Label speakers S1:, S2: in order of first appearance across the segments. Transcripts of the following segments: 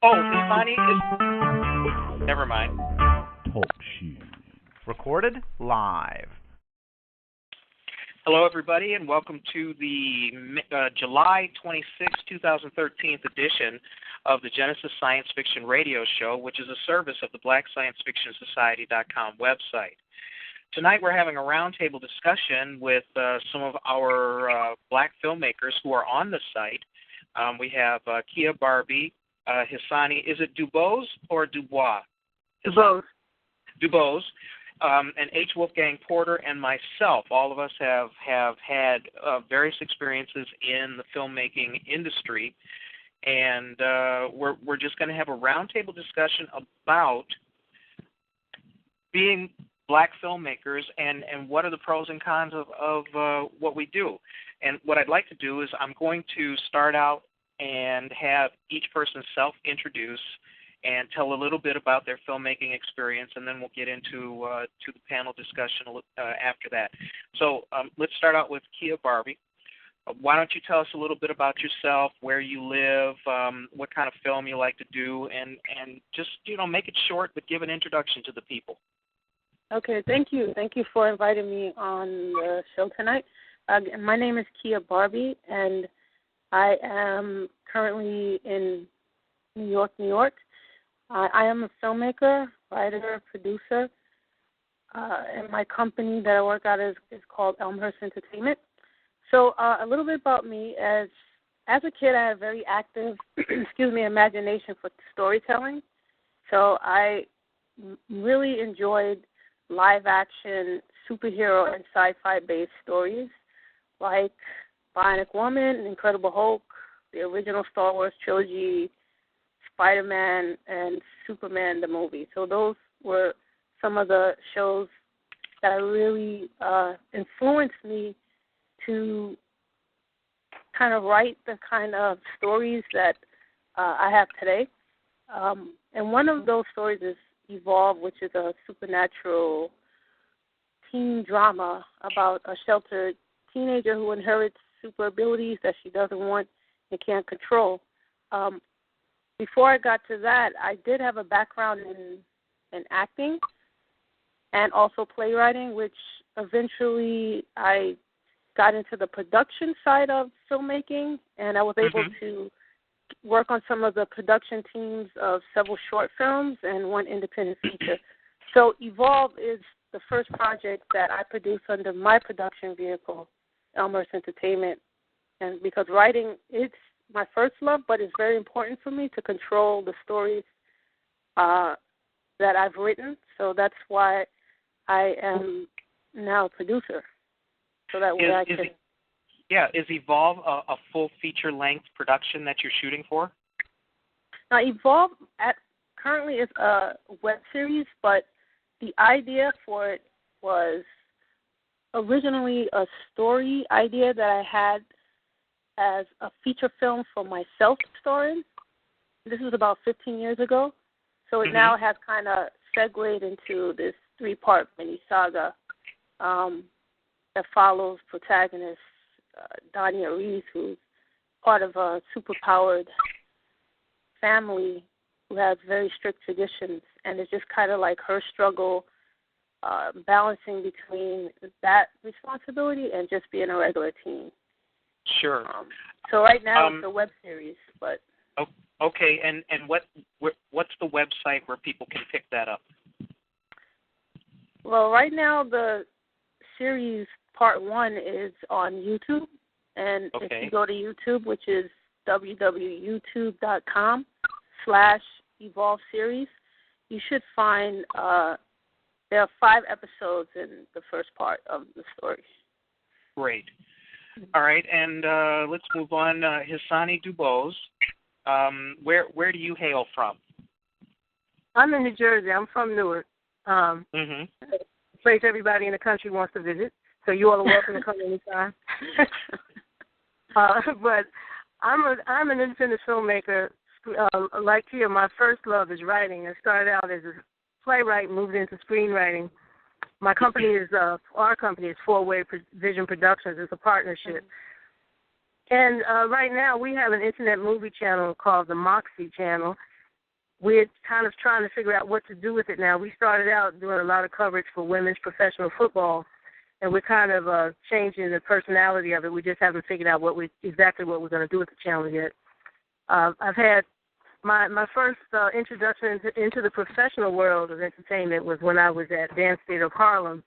S1: Oh, Hisani is... Never mind.
S2: Talk shoes. Recorded live.
S1: Hello, everybody, and welcome to the July 26, 2013 edition of the Genesis Science Fiction Radio Show, which is a service of the BlackScienceFictionSociety.com website. Tonight we're having a roundtable discussion with some of our black filmmakers who are on the site. We have Barbee, Hisani, is it Dubose or Dubois?
S3: Dubose.
S1: Dubose, and H. Wolfgang Porter, and myself. All of us have had various experiences in the filmmaking industry, and we're just going to have a roundtable discussion about being black filmmakers and what are the pros and cons of what we do. And what I'd like to do is I'm going to start out and have each person self-introduce and tell a little bit about their filmmaking experience, and then we'll get into to the panel discussion after that. So let's start out with Barbee. Why don't you tell us a little bit about yourself, where you live, what kind of film you like to do, and just, make it short, but give an introduction to the people.
S3: Okay, thank you. Thank you for inviting me on the show tonight. My name is Barbee, and I am currently in New York, New York. I am a filmmaker, writer, producer, and my company that I work at is called Elmhurst Entertainment. So a little bit about me. As a kid, I had a very active, imagination for storytelling. So I really enjoyed live-action superhero and sci-fi-based stories like Bionic Woman, Incredible Hulk, the original Star Wars trilogy, Spider-Man, and Superman the movie. So those were some of the shows that really influenced me to kind of write the kind of stories that I have today. And one of those stories is Evolve, which is a supernatural teen drama about a sheltered teenager who inherits super abilities that she doesn't want and can't control. Before I got to that, I did have a background in acting and also playwriting, which eventually I got into the production side of filmmaking, and I was able to work on some of the production teams of several short films and one independent feature. So Evolve is the first project that I produced under my production vehicle, Elmhurst Entertainment, and because writing is my first love, but it's very important for me to control the stories that I've written. So that's why I am now a producer. So that way I can...
S1: is Evolve a full feature-length production that you're shooting for?
S3: Now, Evolve currently is a web series, but the idea for it was originally a story idea that I had as a feature film for myself to star in. This was about 15 years ago. So it now has kind of segued into this 3-part mini saga that follows protagonist Dania Reese, who's part of a superpowered family who has very strict traditions, and it's just kind of like her struggle balancing between that responsibility and just being a regular teen.
S1: Sure.
S3: So right now it's a web series, but...
S1: Okay, and what's the website where people can pick that up?
S3: Well, right now the series Part 1 is on YouTube, and if you go to YouTube, which is www.youtube.com/Evolve Series, you should find there are 5 episodes in the first part of the story.
S1: Great. All right, and let's move on. Hisani Dubose, where do you hail from?
S4: I'm in New Jersey. I'm from Newark. Place everybody in the country wants to visit. So you all are welcome to come anytime. But I'm an independent filmmaker. Like Kia, my first love is writing. I started out as a playwright, moved into screenwriting. My company is, our company is 4-Way Vision Productions. It's a partnership. And right now we have an internet movie channel called the Moxie Channel. we're kind of trying to figure out what to do with it now. We started out doing a lot of coverage for women's professional football, and we're kind of changing the personality of it. We just haven't figured out exactly what we're going to do with the channel yet. I've had my first introduction into the professional world of entertainment was when I was at Dance Theater of Harlem,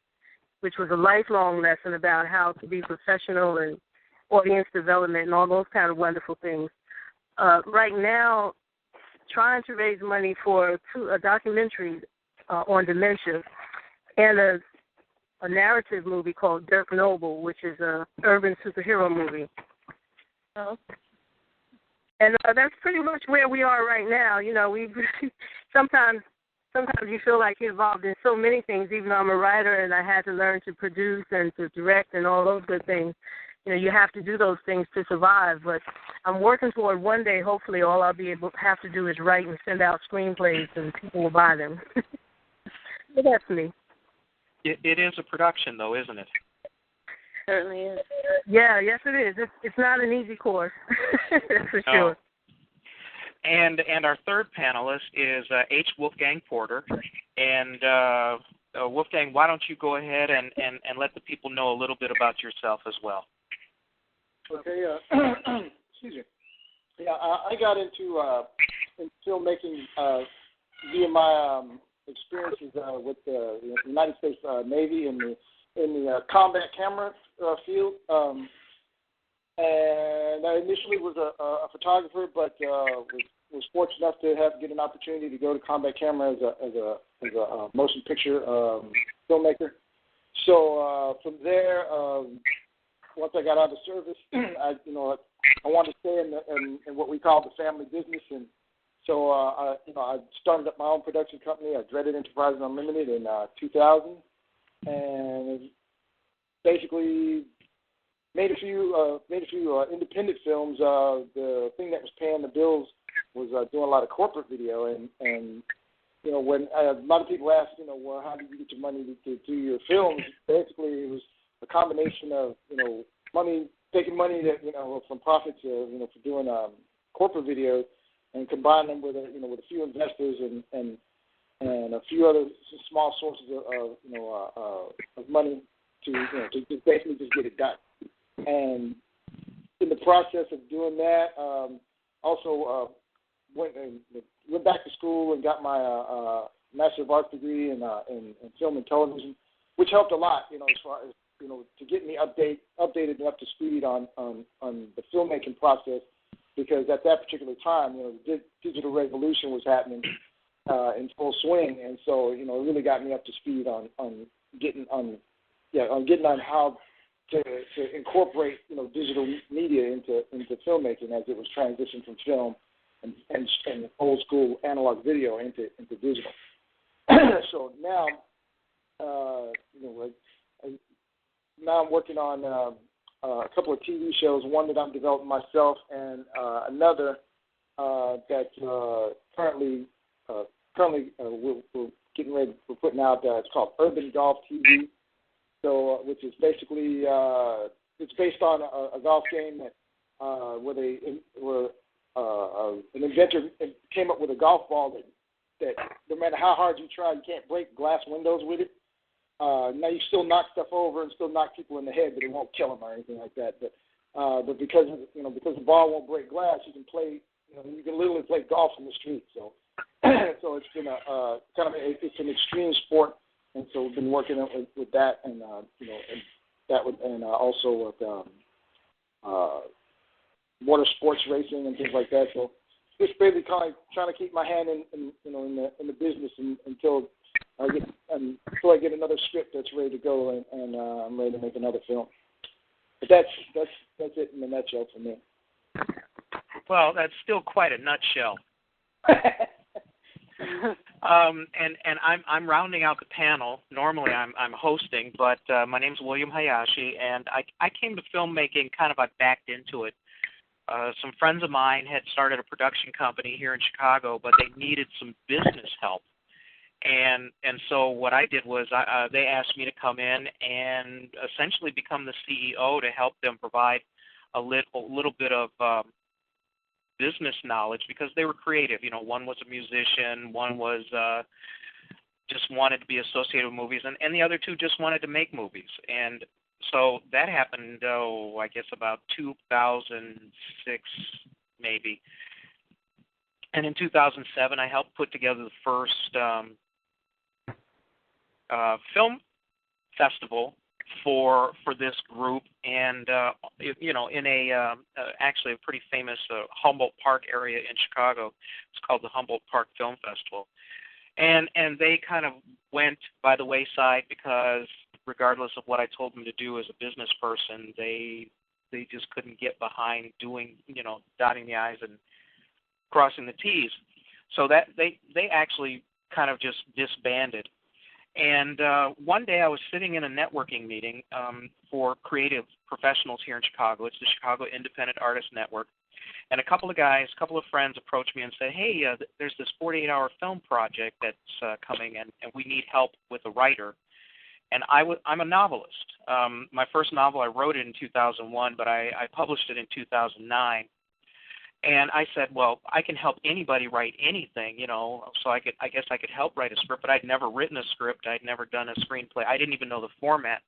S4: which was a lifelong lesson about how to be professional and audience development and all those kind of wonderful things. Right now, trying to raise money for a documentary on dementia and a narrative movie called Dirk Noble, which is an urban superhero movie.
S3: Oh.
S4: And that's pretty much where we are right now. You know, we sometimes you feel like you're involved in so many things, even though I'm a writer and I had to learn to produce and to direct and all those good things. You know, you have to do those things to survive. But I'm working toward one day, hopefully, all I'll have to do is write and send out screenplays and people will buy them. But that's me.
S1: It is a production, though, isn't it?
S3: Certainly is.
S4: Yeah, yes, it is. It's not an easy course. That's for sure.
S1: And our third panelist is H. Wolfgang Porter. And Wolfgang, why don't you go ahead and let the people know a little bit about yourself as well?
S5: Okay. Excuse me. Yeah, I got into filmmaking via my experiences with the United States Navy in the combat camera field. And I initially was a photographer, but was fortunate enough to get an opportunity to go to combat camera as a motion picture filmmaker. So from there, once I got out of service, I wanted to stay in what we call the family business, and so I started up my own production company, Dreaded Enterprises Unlimited, in 2000, and basically made a few independent films. The thing that was paying the bills was doing a lot of corporate video, and you know, when a lot of people ask, well, how did you get your money to do your films? Basically, it was a combination of taking money that from profits, for doing corporate videos, and combine them with a few investors and a few other small sources of money to just basically just get it done. And in the process of doing that, also went back to school and got my Master of Arts degree in film and television, which helped a lot, as far as to get me updated and up to speed on the filmmaking process, because at that particular time, the digital revolution was happening in full swing, and so it really got me up to speed on getting on how to incorporate digital media into filmmaking as it was transitioned from film and old school analog video into digital. So now now I'm working on a couple of TV shows, one that I'm developing myself, and another that currently we're getting ready. We're putting out. It's called Urban Golf TV. So, which is basically it's based on a golf game that where an inventor came up with a golf ball that no matter how hard you try, you can't break glass windows with it. Now you still knock stuff over and still knock people in the head, but it won't kill them or anything like that. But because the ball won't break glass, you can play. You can literally play golf in the street. So so it's been it's an extreme sport, and so we've been working with that and also with water sports racing and things like that. So just basically kind of trying to keep my hand in the business until I get another script that's ready to go, and I'm ready to make another film. But that's it in a nutshell for me.
S1: Well, that's still quite a nutshell. And I'm rounding out the panel. Normally I'm hosting, but my name's William Hayashi, and I came to filmmaking I backed into it. Some friends of mine had started a production company here in Chicago, but they needed some business help. And so what I did was they asked me to come in and essentially become the CEO to help them provide a little bit of business knowledge because they were creative. You know, one was a musician, one was just wanted to be associated with movies, and the other two just wanted to make movies. And so that happened, I guess about 2006 maybe. And in 2007, I helped put together the first film festival for this group, and you know, in a actually a pretty famous Humboldt Park area in Chicago. It's called the Humboldt Park Film Festival, and they kind of went by the wayside because regardless of what I told them to do as a business person, they just couldn't get behind doing, you know, dotting the I's and crossing the T's. So that they actually kind of just disbanded. And one day I was sitting in a networking meeting for creative professionals here in Chicago. It's the Chicago Independent Artists Network. And a couple of friends approached me and said, hey, there's this 48-hour film project that's coming, and we need help with a writer. And I'm a novelist. My first novel, I wrote it in 2001, but I published it in 2009. And I said, well, I can help anybody write anything, you know, so I guess I could help write a script, but I'd never written a script. I'd never done a screenplay. I didn't even know the format.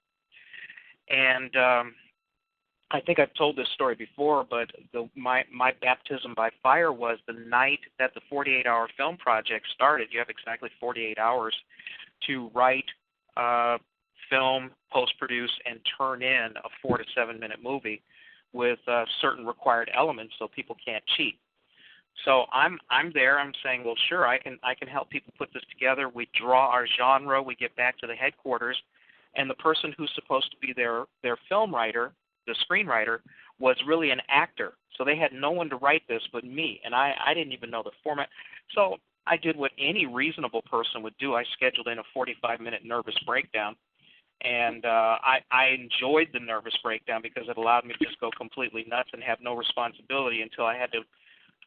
S1: And I think I've told this story before, but my baptism by fire was the night that the 48-hour film project started. You have exactly 48 hours to write, film, post-produce, and turn in a 4 to 7 minute movie with certain required elements so people can't cheat. So I'm there. I'm saying, well, sure, I can help people put this together. We draw our genre. We get back to the headquarters, and the person who's supposed to be their film writer, the screenwriter, was really an actor. So they had no one to write this but me, and I didn't even know the format. So I did what any reasonable person would do. I scheduled in a 45-minute nervous breakdown. And I enjoyed the nervous breakdown because it allowed me to just go completely nuts and have no responsibility until I had to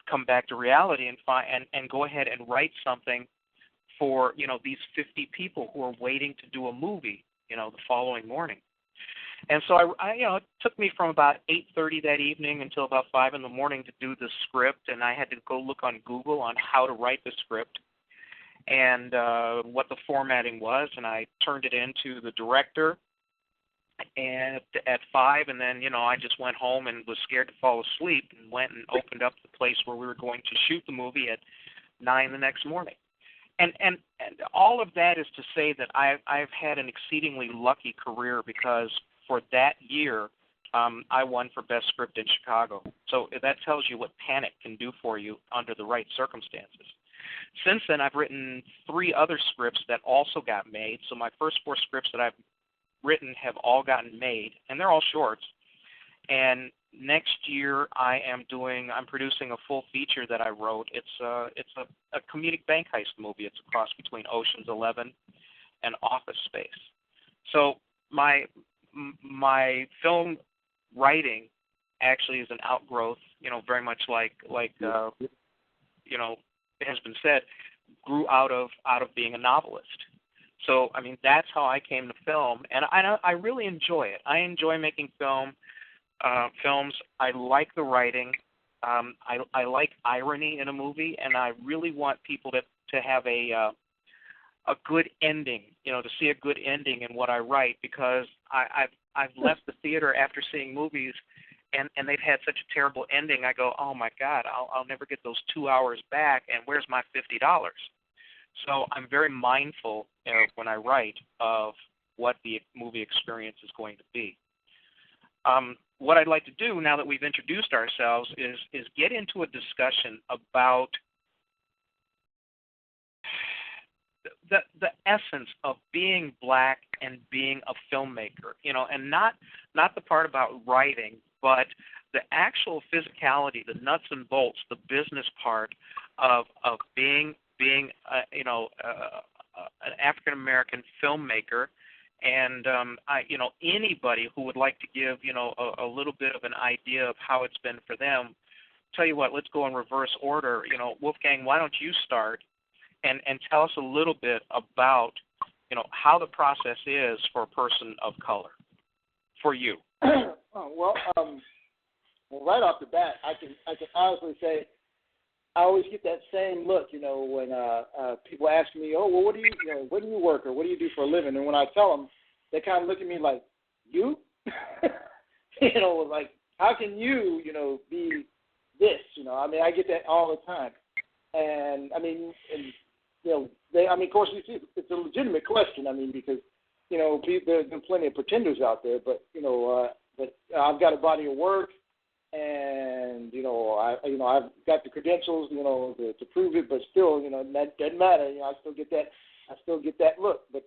S1: come back to reality and go ahead and write something for, you know, these 50 people who are waiting to do a movie, you know, the following morning. And so I you know, it took me from about 8:30 that evening until about 5 in the morning to do the script, and I had to go look on Google on how to write the script and what the formatting was, and I turned it in to the director and at 5, and then, you know, I just went home and was scared to fall asleep and went and opened up the place where we were going to shoot the movie at 9 the next morning. And all of that is to say that I've had an exceedingly lucky career because for that year, I won for Best Script in Chicago. So that tells you what panic can do for you under the right circumstances. Since then, I've written 3 other scripts that also got made. So my first 4 scripts that I've written have all gotten made, and they're all shorts. And next year, I'm producing a full feature that I wrote. It's a comedic bank heist movie. It's a cross between Ocean's 11 and Office Space. So my film writing actually is an outgrowth, you know, very much like you know, has been said, grew out of being a novelist. So, I mean, that's how I came to film, and I really enjoy it. I enjoy making films. I like the writing. I like irony in a movie, and I really want people to have a good ending, you know, to see a good ending in what I write, because I've left the theater after seeing movies and they've had such a terrible ending. I go, oh my God, I'll never get those 2 hours back, and where's my $50? So I'm very mindful when I write of what the movie experience is going to be. What I'd like to do now that we've introduced ourselves is get into a discussion about the essence of being black and being a filmmaker, you know, and not the part about writing, but the actual physicality, the nuts and bolts, the business part of being you know, an African American filmmaker. And you know, anybody who would like to give, you know, a little bit of an idea of how it's been for them, tell you what, let's go in reverse order. You know, Wolfgang, why don't you start and tell us a little bit about, you know, how the process is for a person of color, for you.
S5: Well, right off the bat, I can honestly say I always get that same look, when people ask me, oh, well, what do you work or what do you do for a living? And when I tell them, they kind of look at me like, you? Like, how can you, be this? I mean, I get that all the time. And, of course, it's a legitimate question. I mean, because, there's plenty of pretenders out there, but I've got a body of work, and I've got the credentials, to prove it, but still, that doesn't matter. I still get that look. But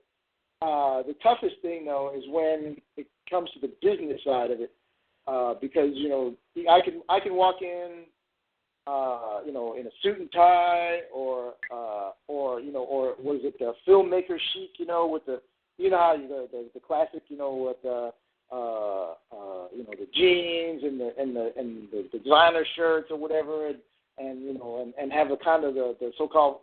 S5: the toughest thing though is when it comes to the business side of it, because I can walk in, in a suit and tie, or what is it, the filmmaker chic, with the how the classic, with the jeans and the designer shirts or whatever, and have a kind of the so-called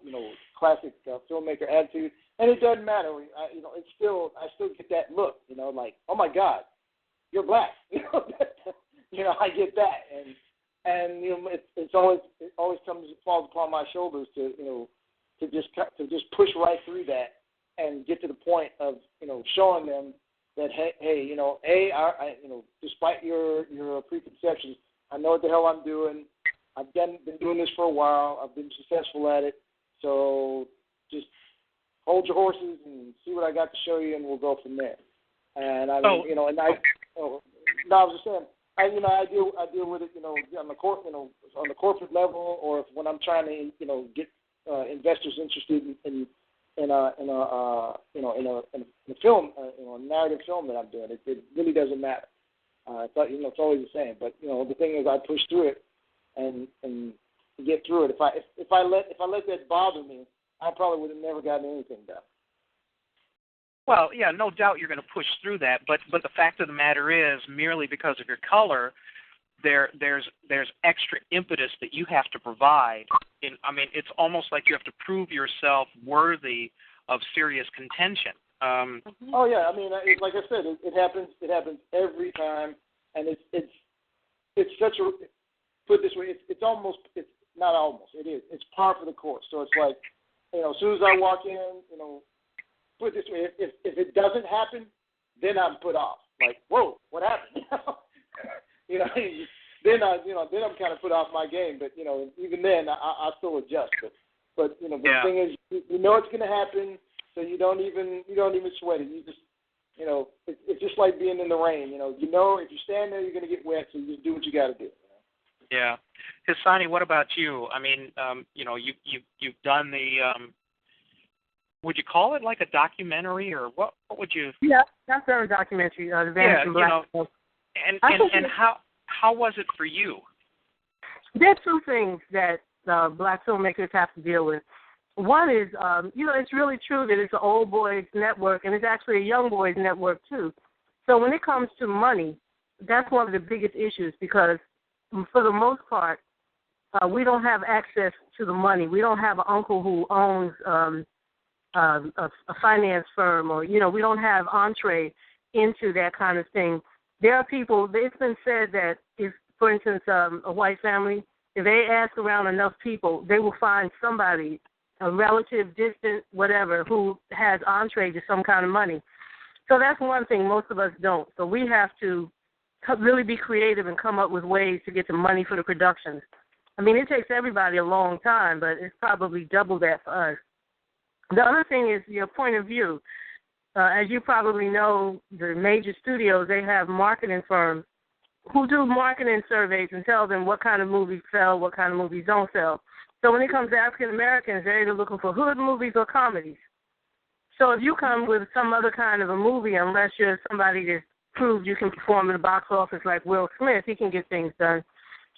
S5: classic filmmaker attitude, and it doesn't matter. I still get that look, like, oh my God, you're black. I get that, and it always falls upon my shoulders to just push right through that and get to the point of showing them that hey, despite your preconceptions, I know what the hell I'm doing. I've been doing this for a while. I've been successful at it. So just hold your horses and see what I got to show you, and we'll go from there. And I was just saying, I deal with it, on the corporate level, or when I'm trying to, get investors interested in a film, a narrative film that I'm doing. It really doesn't matter. It's always the same. But the thing is, I push through it and get through it. If I let that bother me, I probably would have never gotten anything done.
S1: Well, yeah, no doubt you're going to push through that. But the fact of the matter is, merely because of your color, there's extra impetus that you have to provide. It's almost like you have to prove yourself worthy of serious contention.
S5: Oh yeah, like I said, it happens every time, and it's such a, put it this way, it's not almost, it is. It's par for the course. So it's like, as soon as I walk in, put it this way, if it doesn't happen, then I'm put off. Like, whoa, what happened? Then I'm kind of put off my game. But even then, I still adjust. But the thing is, you know it's going to happen, so you don't even sweat it. You just, it's just like being in the rain. If you stand there, you're going to get wet, so you just do what you got to do.
S1: Yeah, Hisani, what about you? You've done the. Would you call it like a documentary, or what would you?
S4: Yeah, that's a documentary. The Vanishing Black.
S1: And how was it for you?
S4: There are two things that black filmmakers have to deal with. One is, it's really true that it's an old boys network, and it's actually a young boys network too. So when it comes to money, that's one of the biggest issues, because for the most part, we don't have access to the money. We don't have an uncle who owns a finance firm, or, we don't have entree into that kind of thing. There are people, it's been said that if, for instance, a white family, if they ask around enough people, they will find somebody, a relative, distant, whatever, who has entree to some kind of money. So that's one thing most of us don't. So we have to really be creative and come up with ways to get the money for the productions. It takes everybody a long time, but it's probably double that for us. The other thing is your point of view. As you probably know, the major studios, they have marketing firms who do marketing surveys and tell them what kind of movies sell, what kind of movies don't sell. So when it comes to African Americans, they're either looking for hood movies or comedies. So if you come with some other kind of a movie, unless you're somebody that proves you can perform in the box office like Will Smith, he can get things done.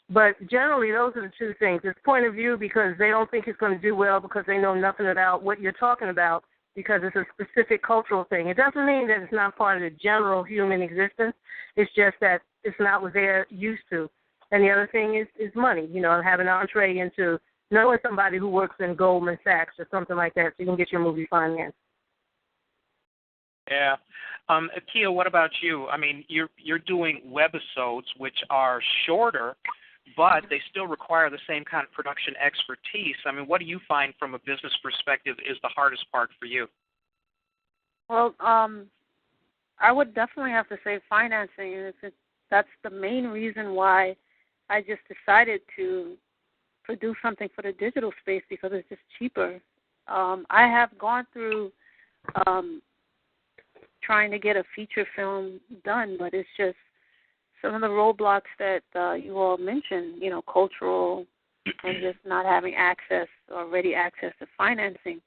S4: But generally, those are the two things. It's point of view, because they don't think it's going to do well because they know nothing about what you're talking about, because it's a specific cultural thing. It doesn't mean that it's not part of the general human existence. It's just that it's not what they're used to. And the other thing is money, have an entree into knowing somebody who works in Goldman Sachs or something like that, so you can get your movie financed.
S1: Yeah. Kia, what about you? I mean, you're doing webisodes which are shorter, but they still require the same kind of production expertise. I mean, what do you find from a business perspective is the hardest part for you?
S3: Well, I would definitely have to say financing, and that's the main reason why I just decided to produce something for the digital space, because it's just cheaper. I have gone through trying to get a feature film done, but it's just some of the roadblocks that you all mentioned, cultural and just not having access or ready access to financing.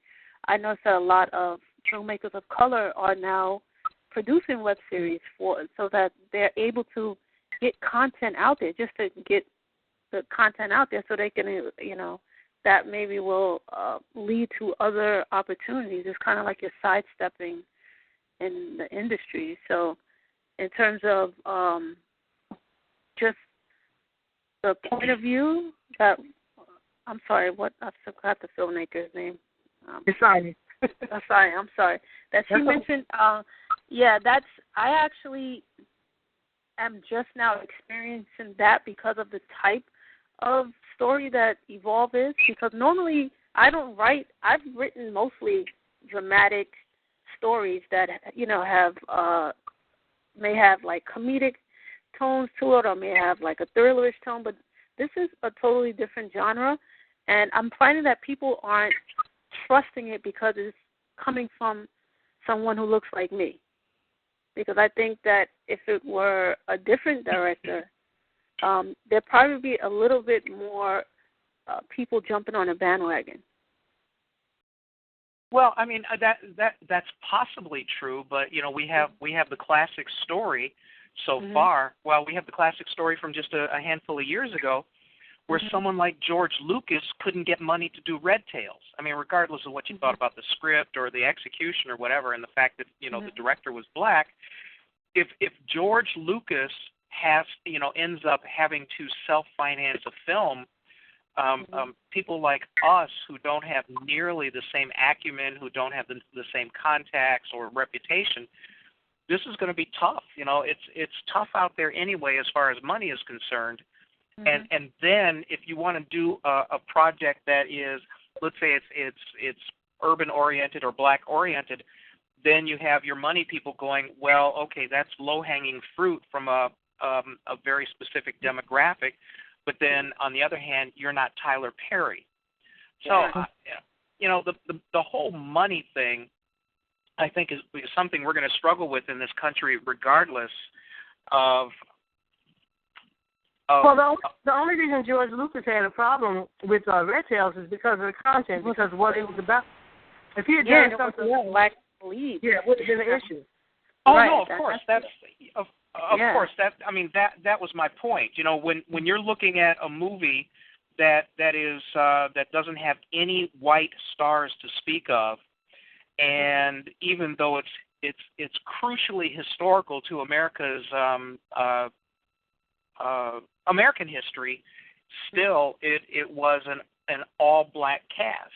S3: I noticed that a lot of filmmakers of color are now producing web series so that they're able to get content out there, just to get the content out there so they can, that maybe will lead to other opportunities. It's kind of like you're sidestepping in the industry. So in terms of just the point of view that, I'm sorry, I forgot the filmmaker's name.
S4: Hisani.
S3: I'm sorry. That she mentioned, I actually am just now experiencing that because of the type of story that Evolve is, because normally I don't write. I've written mostly dramatic stories that have may have like comedic tones to it, or may have like a thrillerish tone, but this is a totally different genre, and I'm finding that people aren't trusting it because it's coming from someone who looks like me. Because I think that if it were a different director, there'd probably be a little bit more people jumping on a bandwagon.
S1: Well, I mean that's possibly true, but we have the classic story so far. Well, we have the classic story from just a handful of years ago, where someone like George Lucas couldn't get money to do Red Tails. I mean, regardless of what you thought about the script or the execution or whatever, and the fact that the director was black, if George Lucas ends up having to self-finance a film, people like us who don't have nearly the same acumen, who don't have the same contacts or reputation, this is going to be tough. It's tough out there anyway as far as money is concerned. And then if you want to do a project that is, let's say it's urban oriented or black oriented, then you have your money people going, well, okay, that's low hanging fruit from a very specific demographic, but then on the other hand, you're not Tyler Perry. So the whole money thing, I think, is something we're going to struggle with in this country, regardless of.
S4: Well, the only reason George Lucas had a problem with Red Tails is because of the content, because of what it was about. If he had done something else, it would have been an issue.
S1: Oh no, of course of course that was my point. When you're looking at a movie that doesn't have any white stars to speak of, and even though it's crucially historical to America's American history, still it was an all black cast.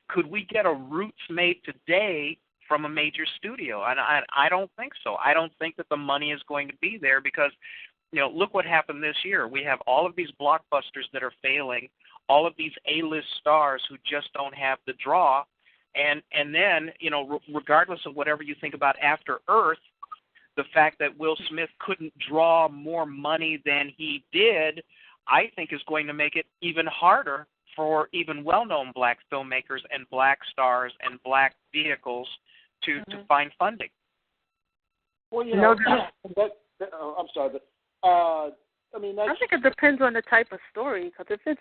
S1: Could we get a Roots made today from a major studio? And I don't think so. I don't think that the money is going to be there, because look what happened this year. We have all of these blockbusters that are failing, all of these A-list stars who just don't have the draw, and then regardless of whatever you think about After Earth, the fact that Will Smith couldn't draw more money than he did, I think is going to make it even harder for even well-known black filmmakers and black stars and black vehicles to find funding.
S5: Well, I'm sorry, but I think
S3: it depends on the type of story. Because if it's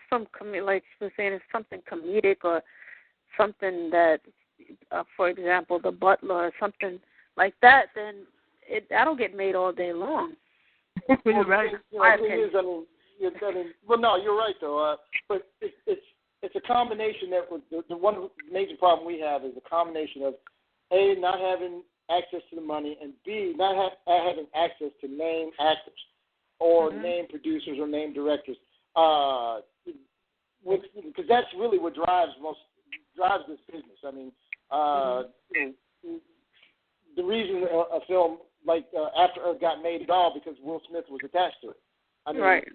S3: like you're saying, it's something comedic or something that, for example, The Butler or something like that, then that'll get made all day long.
S4: You're right.
S5: Well, no, you're right though. But it's a combination that the one major problem we have is a combination of A, not having access to the money, and B, not having access to name actors or name producers or name directors. Because that's really what drives this business. I mean, the reason a film like After Earth got made at all because Will Smith was attached to it. I mean,
S3: right.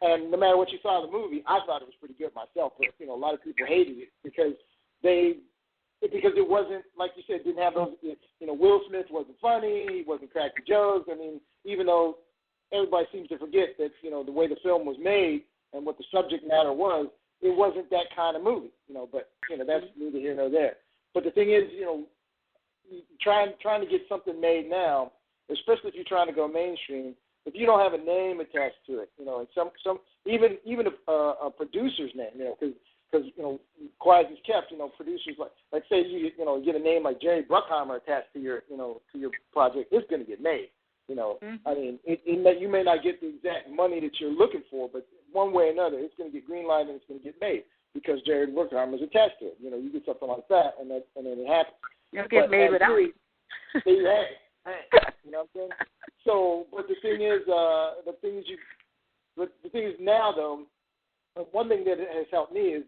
S5: And no matter what you saw in the movie, I thought it was pretty good myself. But a lot of people hated it because it wasn't, like you said, didn't have those. Will Smith wasn't funny. He wasn't cracking jokes. I mean, even though everybody seems to forget that the way the film was made and what the subject matter was, it wasn't that kind of movie. But that's neither here nor there. But the thing is, trying to get something made now, especially if you're trying to go mainstream, if you don't have a name attached to it, and some even a producer's name, because quiet is kept, producers like say you get a name like Jerry Bruckheimer attached to your project, it's going to get made. I mean, you may not get the exact money that you're looking for, but one way or another, it's going to get greenlighted and it's going to get made because Jerry Bruckheimer is attached to it. You get something like that, and then it happens.
S3: You'll get made without it.
S5: You know what I'm saying? So, but the thing is now though, one thing that has helped me is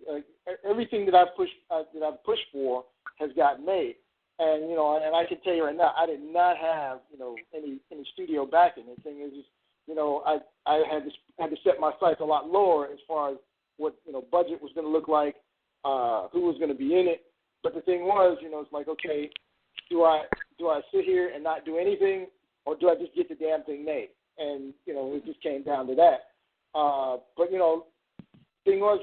S5: everything that I've pushed for has gotten made, and and I can tell you right now, I did not have any studio backing. The thing is, I had to set my sights a lot lower as far as what budget was going to look like, who was going to be in it. But the thing was, it's like, okay, do I sit here and not do anything, or do I just get the damn thing made? And it just came down to that. But thing was,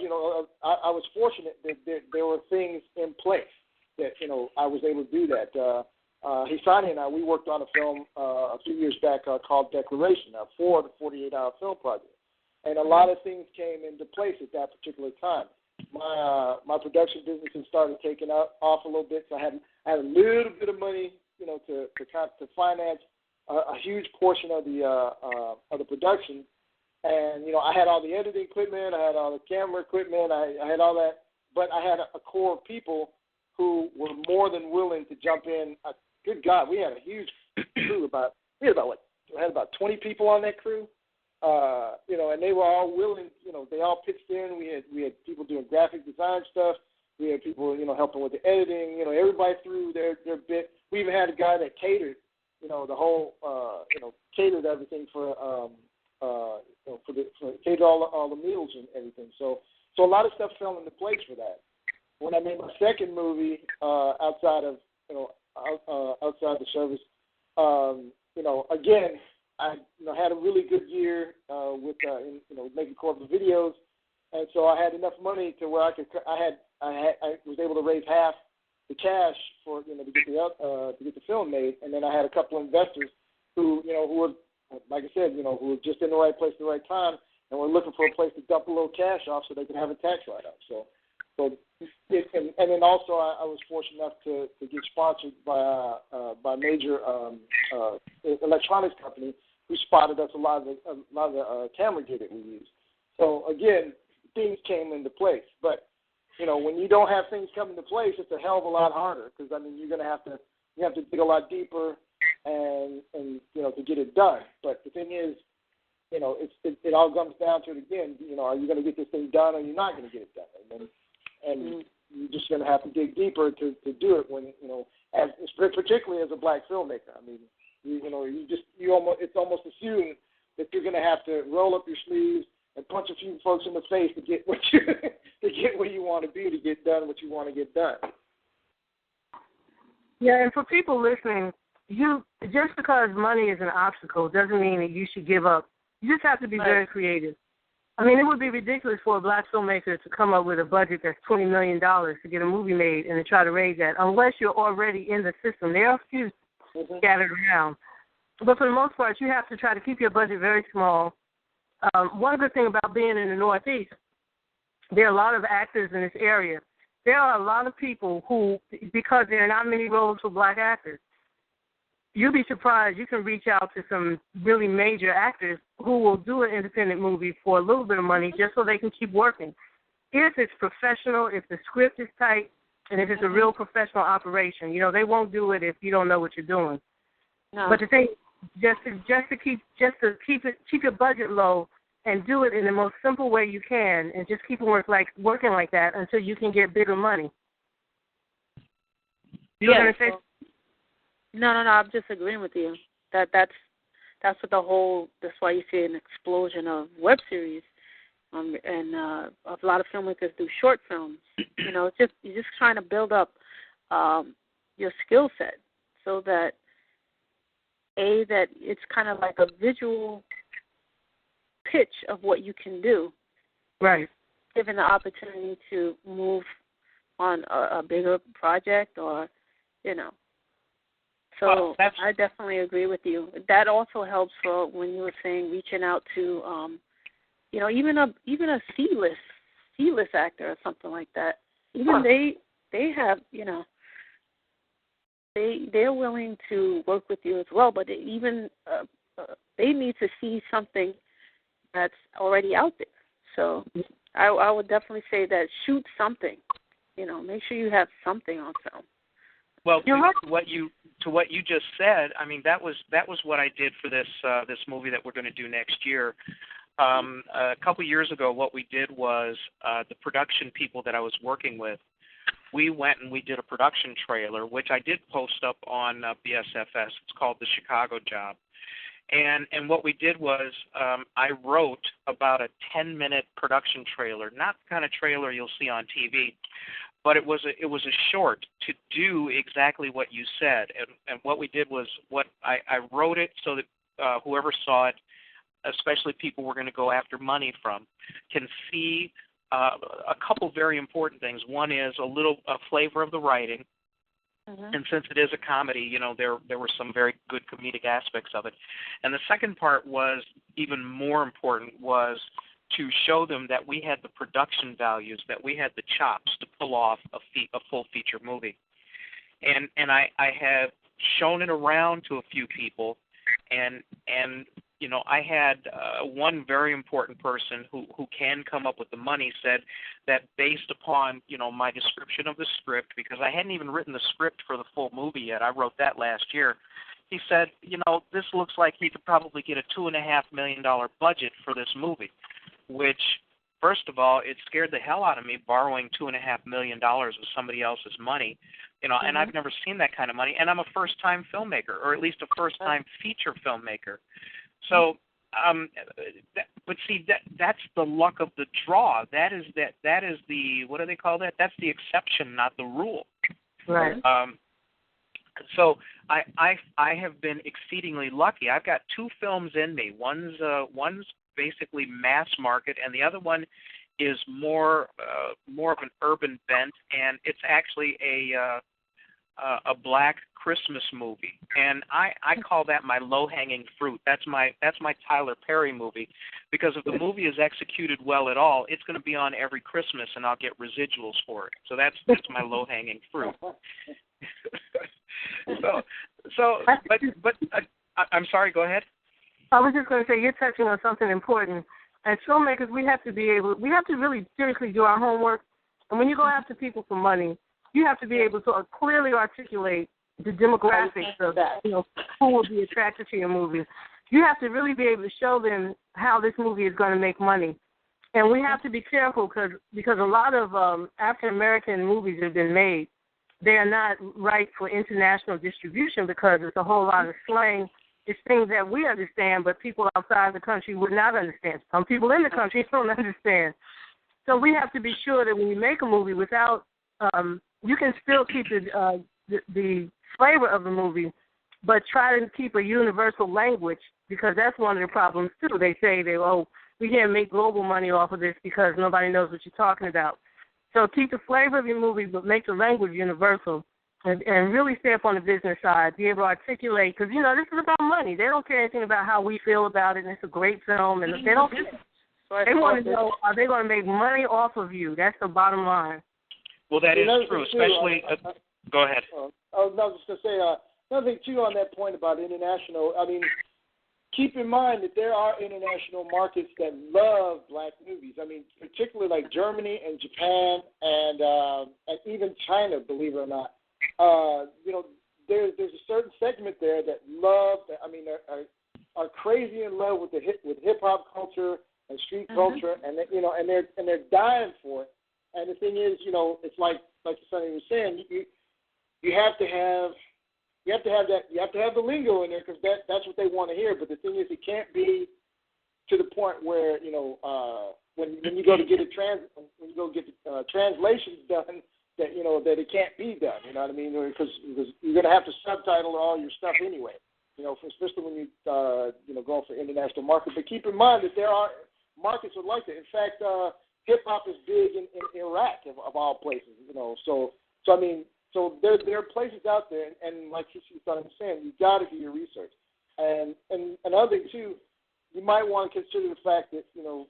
S5: I was fortunate that there were things in place that I was able to do that. Hisani and I, we worked on a film a few years back called Declaration for the 48-hour film project, and a lot of things came into place at that particular time. My production business had started taking off a little bit, so I had a little bit of money, to finance a huge portion of the production, and I had all the editing equipment, I had all the camera equipment, I had all that, but I had a core of people who were more than willing to jump in. Good God, we had a huge crew. We had about 20 people on that crew. And they were all willing, they all pitched in. We had people doing graphic design stuff. We had people, helping with the editing. Everybody threw their bit. We even had a guy that catered, the whole, catered everything for catered all the meals and everything. So a lot of stuff fell into place for that. When I made my second movie, outside of, outside the service, again, I had a really good year with making corporate videos, and so I had enough money to where I was able to raise half the cash for to get the film made, and then I had a couple of investors who were, like I said, who were just in the right place at the right time, and were looking for a place to dump a little cash off so they could have a tax write-off. And then also I was fortunate enough to get sponsored by a major electronics company who spotted us a lot of the camera gear that we use. So again, things came into place. But when you don't have things come into place, it's a hell of a lot harder because you're going to have to dig a lot deeper and to get it done. But the thing is, it all comes down to it again. Are you going to get this thing done or you're not going to get it done? And you're just going to have to dig deeper to do it when particularly as a black filmmaker. It's almost assumed that you're going to have to roll up your sleeves and punch a few folks in the face to get where you want to be, to get done what you want to get done.
S4: Yeah, and for people listening, just because money is an obstacle doesn't mean that you should give up. You just have to be very creative. It would be ridiculous for a black filmmaker to come up with a budget that's $20 million to get a movie made and to try to raise that, unless you're already in the system. There are a few scattered around. But for the most part, you have to try to keep your budget very small. One good thing about being in the Northeast, there are a lot of actors in this area. There are a lot of people who, because there are not many roles for black actors, you'll be surprised. You can reach out to some really major actors who will do an independent movie for a little bit of money just so they can keep working. If it's professional, if the script is tight, and if it's a real professional operation, they won't do it if you don't know what you're doing. No. But the thing, just to keep your budget low and do it in the most simple way you can, and just keep it working like that until you can get bigger money. You know what I'm saying?
S3: No, I'm just agreeing with you. That's what that's why you see an explosion of web series, and a lot of filmmakers do short films. It's you're just trying to build up your skill set so that that it's kind of like a visual pitch of what you can do.
S4: Right.
S3: Given the opportunity to move on a bigger project or, So I definitely agree with you. That also helps for when you were saying reaching out to, even a C-list actor or something like that. Even they have, they're willing to work with you as well, but they need to see something that's already out there. So I would definitely say that shoot something. Make sure you have something on film.
S1: Well, to what you just said, I mean that was what I did for this movie that we're going to do next year. A couple years ago, what we did was the production people that I was working with, we went and we did a production trailer, which I did post up on BSFS. It's called The Chicago Job. And what we did was I wrote about a 10-minute production trailer, not the kind of trailer you'll see on TV, but it was a short to do exactly what you said. And what we did was I wrote it so that whoever saw it, especially people we're going to go after money from, can see a couple very important things. One is a flavor of the writing. Mm-hmm. And since it is a comedy, there were some very good comedic aspects of it. And the second part was even more important, was to show them that we had the production values, that we had the chops to pull off a full feature movie. And I have shown it around to a few people, and I had one very important person who can come up with the money said that based upon, my description of the script, because I hadn't even written the script for the full movie yet. I wrote that last year. He said, this looks like he could probably get a $2.5 million budget for this movie, which, first of all, it scared the hell out of me, borrowing $2.5 million of somebody else's money, mm-hmm. and I've never seen that kind of money. And I'm a first-time filmmaker, or at least a first-time feature filmmaker. So, but see, that's the luck of the draw. That is the, what do they call that? That's the exception, not the rule.
S4: Right.
S1: So I have been exceedingly lucky. I've got two films in me. One's basically mass market, and the other one is more of an urban bent, and it's actually a black Christmas movie, and I call that my low-hanging fruit. That's my Tyler Perry movie, because if the movie is executed well at all, it's going to be on every Christmas, and I'll get residuals for it. So that's my low-hanging fruit. But I'm sorry. Go ahead.
S4: I was just going to say, you're touching on something important. As filmmakers, we have to really seriously do our homework. And when you go after people for money, you have to be able to clearly articulate the demographics of who will be attracted to your movie. You have to really be able to show them how this movie is going to make money. And we have to be careful because a lot of African-American movies have been made. They are not right for international distribution because it's a whole lot of slang. It's things that we understand, but people outside the country would not understand. Some people in the country don't understand. So we have to be sure that when you make a movie without, you can still keep the flavor of the movie, but try to keep a universal language, because that's one of the problems too. They say we can't make global money off of this because nobody knows what you're talking about. So keep the flavor of your movie, but make the language universal, and really stay up on the business side. Be able to articulate, because this is about money. They don't care anything about how we feel about it, and it's a great film, and they don't care. They want to know, are they going to make money off of you? That's the bottom line.
S1: Well, that is true, especially. Go ahead.
S5: I was just going to say another thing too on that point about international. I mean, keep in mind that there are international markets that love black movies. I mean, particularly like Germany and Japan and even China, believe it or not. There's a certain segment there that love. I mean, are crazy in love with hip hop culture and street culture, and they're dying for it. And the thing is, it's like Hisani was saying, you have to have you have to have that. You have to have the lingo in there because that's what they want to hear. But the thing is, it can't be to the point where when you go to get translations done, that it can't be done. You know what I mean? Because you're going to have to subtitle all your stuff anyway. Especially when you going for international market. But keep in mind that there are markets that like that. In fact, hip hop is big in Iraq of all places. So there are places out there, and like Hisani was saying, you got to do your research. And another thing too, you might want to consider the fact that the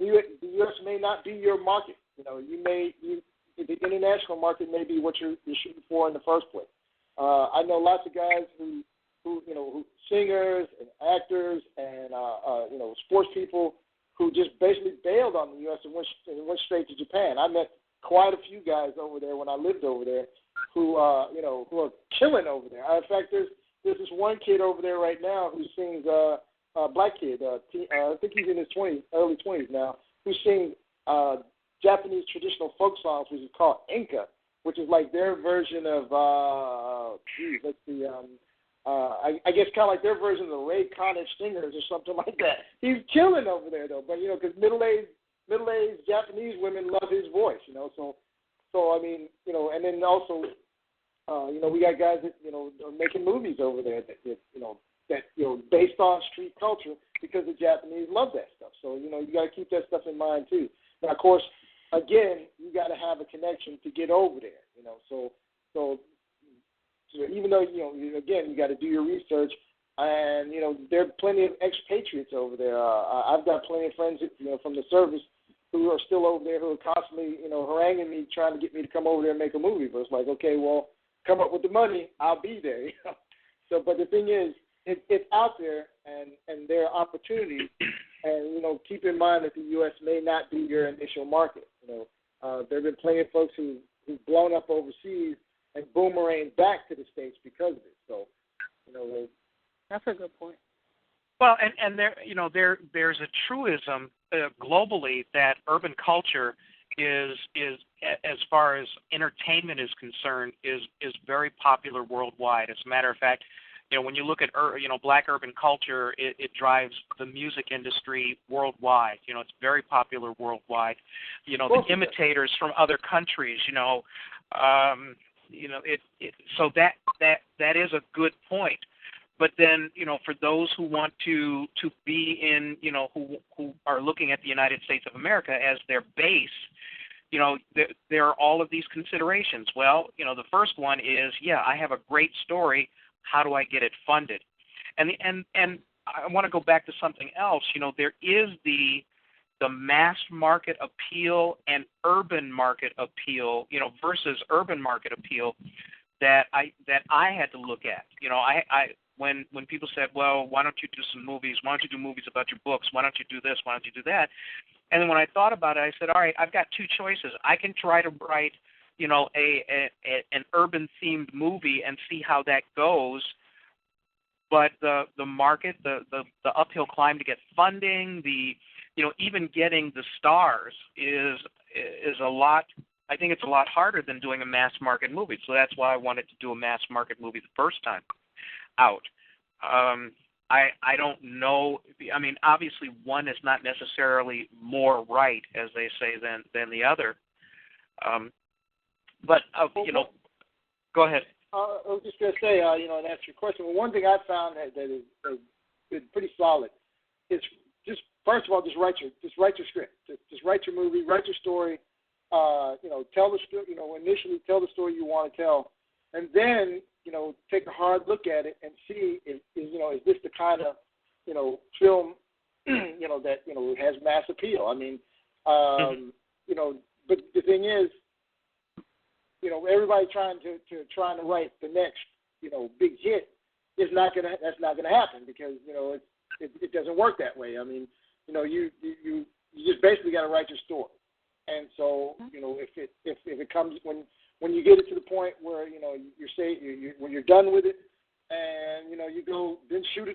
S5: U.S. may not be your market. The international market may be what you're shooting for in the first place. I know lots of guys who singers and actors and sports people who just basically bailed on the U.S. and went straight to Japan. I met quite a few guys over there when I lived over there who are killing over there. In fact, there's this one kid over there right now who sings a black kid. I think he's in his early 20s now, who sings Japanese traditional folk songs, which is called enka, which is like their version of I guess kind of like their version of the Ray Conniff Singers or something like that. He's killing over there though, but because middle-aged Japanese women love his voice, So I mean, and then also, we got guys that are making movies over there that based on street culture because the Japanese love that stuff. So you got to keep that stuff in mind too. Now, of course, again, you got to have a connection to get over there. So even though again, you got to do your research, and there are plenty of expatriates over there. I've got plenty of friends from the service who are still over there who are constantly haranguing me, trying to get me to come over there and make a movie. But it's like, okay, well, come up with the money, I'll be there. So, but the thing is, it's out there, and there are opportunities. And keep in mind that the U.S. may not be your initial market. There have been plenty of folks who've blown up overseas and boomerang back to the States because of it. So,
S3: that's a good point.
S1: Well, and there's a truism globally that urban culture is as far as entertainment is concerned is very popular worldwide. As a matter of fact, when you look at black urban culture, it drives the music industry worldwide. It's very popular worldwide. The imitators from other countries. So that is a good point. But then, for those who want to be in, who are looking at the United States of America as their base, there are all of these considerations. Well, the first one is, I have a great story. How do I get it funded? And I want to go back to something else. There is the mass market appeal and urban market appeal, versus urban market appeal that I had to look at. When people said, well, why don't you do some movies? Why don't you do movies about your books? Why don't you do this? Why don't you do that? And then when I thought about it, I said, all right, I've got two choices. I can try to write, an urban-themed movie and see how that goes. But the market, the uphill climb to get funding, even getting the stars is a lot. I think it's a lot harder than doing a mass market movie. So that's why I wanted to do a mass market movie the first time out. I don't know. I mean, obviously, one is not necessarily more right, as they say, than the other. But go ahead.
S5: I was just going to say, and answer your question. Well, one thing I found that has been pretty solid is just first of all, just write your script. Just write your movie, write your story. Tell the story. Initially tell the story you want to tell, and then take a hard look at it and see is this the kind of film that has mass appeal. I mean, but the thing is, everybody trying to write the next big hit that's not gonna happen because it doesn't work that way. I mean, you just basically got to write your story, and so if it comes when you get it to the point where when you're done with it, and you go then shoot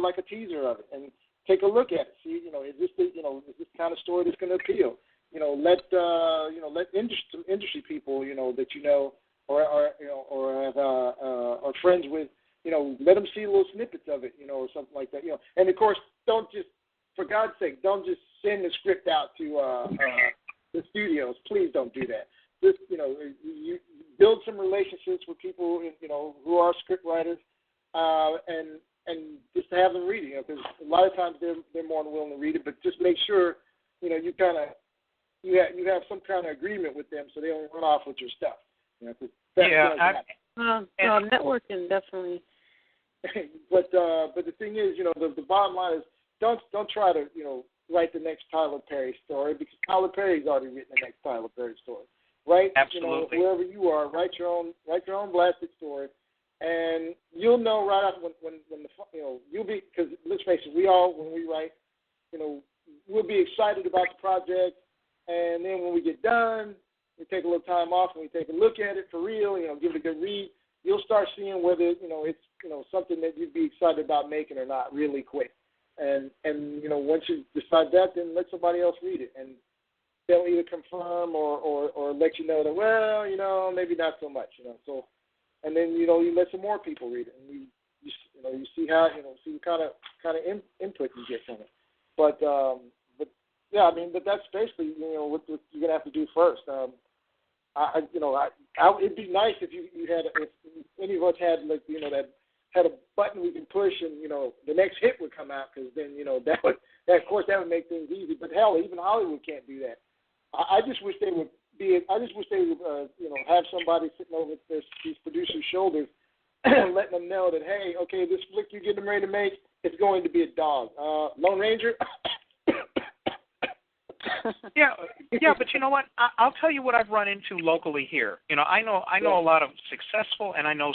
S5: like a teaser of it and take a look at it. See, is this the kind of story that's going to appeal? Let industry people that or friends with, let them see little snippets of it, or something like that, And of course, for God's sake, don't just send the script out to the studios. Please don't do that. Just, you build some relationships with people, who are script writers, and just have them read it. Because a lot of times they're more than willing to read it, but just make sure, you have some kind of agreement with them so they don't run off with your stuff.
S3: Networking definitely.
S5: But the thing is, the bottom line is don't try to write the next Tyler Perry story, because Tyler Perry's already written the next Tyler Perry story. Right?
S1: Absolutely.
S5: Wherever you are, write your own blasted story, and you'll know right after when you'll be, because let's face it, when we write, we'll be excited about the project, and then when we get done, we take a little time off and we take a look at it for real, give it a good read. You'll start seeing whether it's something that you'd be excited about making or not really quick, and once you decide that, then let somebody else read it, and they'll either confirm or let you know that, maybe not so much, So, and then you let some more people read it, and you see how see what kind of input you get from it. But yeah, but that's basically what you're gonna have to do first. It'd be nice if if any of us had that had a button we can push, and the next hit would come out, because then that would make things easy. But hell, even Hollywood can't do that. I just wish they would have somebody sitting over these producers' shoulders, letting them know that, hey, okay, this flick you're getting ready to make is going to be a dog. Lone Ranger.
S1: Yeah, but you know what? I'll tell you what I've run into locally here. I know a lot of successful, and I know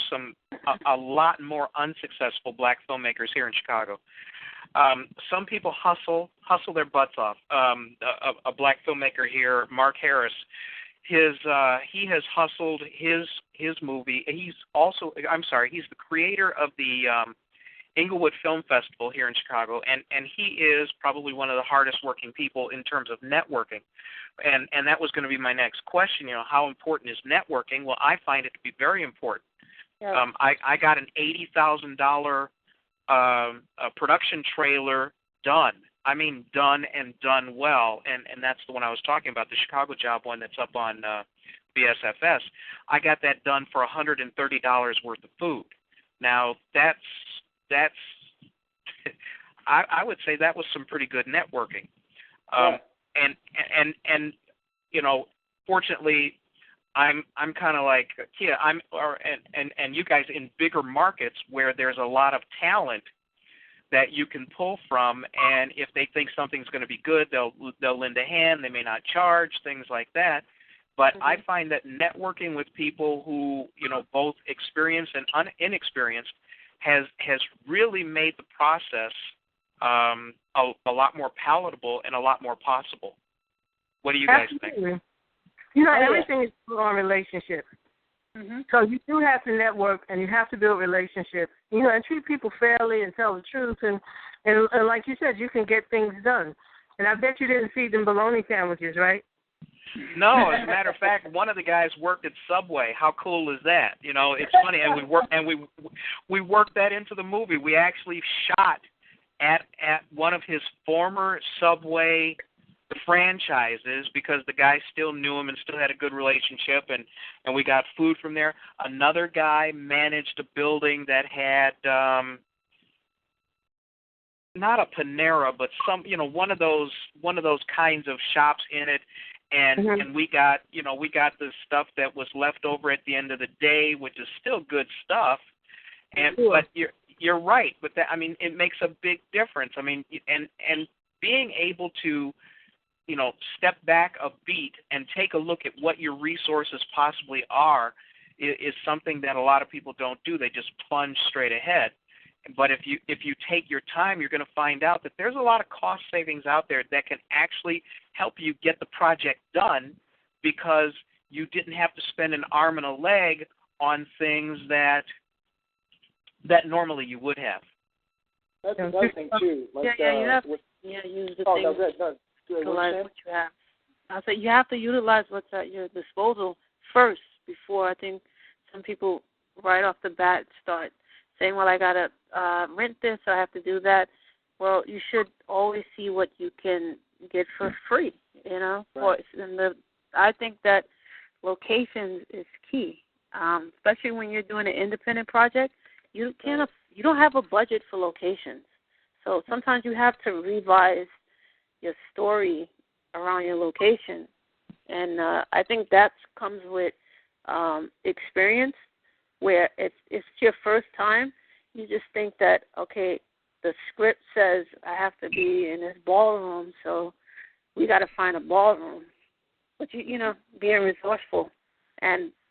S1: a lot more unsuccessful black filmmakers here in Chicago. Some people hustle their butts off. A black filmmaker here, Mark Harris, he has hustled his movie. He's the creator of the Inglewood Film Festival here in Chicago, and he is probably one of the hardest working people in terms of networking. And that was going to be my next question. How important is networking? Well, I find it to be very important. Yeah. I got an $80,000 production trailer done. I mean, done and done well, and that's the one I was talking about, the Chicago job one that's up on BSFS. I got that done for $130 worth of food. Now, that's I would say that was some pretty good networking. And fortunately, I'm kind of like Kia. And you guys in bigger markets where there's a lot of talent that you can pull from, and if they think something's going to be good, they'll lend a hand. They may not charge, things like that. But I find that networking with people who both experienced and inexperienced has really made the process a lot more palatable and a lot more possible. What do you guys think?
S4: Everything is on relationships. Mm-hmm. So you do have to network, and you have to build relationships, and treat people fairly and tell the truth. And like you said, you can get things done. And I bet you didn't feed them bologna sandwiches, right?
S1: No, as a matter of fact, one of the guys worked at Subway. How cool is that? It's funny, and we worked that into the movie. We actually shot at one of his former Subway franchises because the guy still knew him and still had a good relationship, and we got food from there. Another guy managed a building that had not a Panera, but some one of those kinds of shops in it. And we got the stuff that was left over at the end of the day, which is still good stuff. But you're right, but it makes a big difference. And being able to step back a beat and take a look at what your resources possibly are is something that a lot of people don't do. They just plunge straight ahead. But if you take your time, you're going to find out that there's a lot of cost savings out there that can actually help you get the project done, because you didn't have to spend an arm and a leg on things that normally you would have.
S5: That's another thing too.
S3: Like, you have to use the things to utilize what you have. I say you have to utilize what's at your disposal first before I think some people right off the bat start saying, well, I got to rent this, so I have to do that. Well, you should always see what you can get for free, you know.
S5: Right.
S3: I think that locations is key, especially when you're doing an independent project. You don't have a budget for locations, so sometimes you have to revise your story around your location, and I think that comes with experience. Where it's your first time, you just think that, okay, the script says I have to be in this ballroom, so we got to find a ballroom. But you know, being resourceful,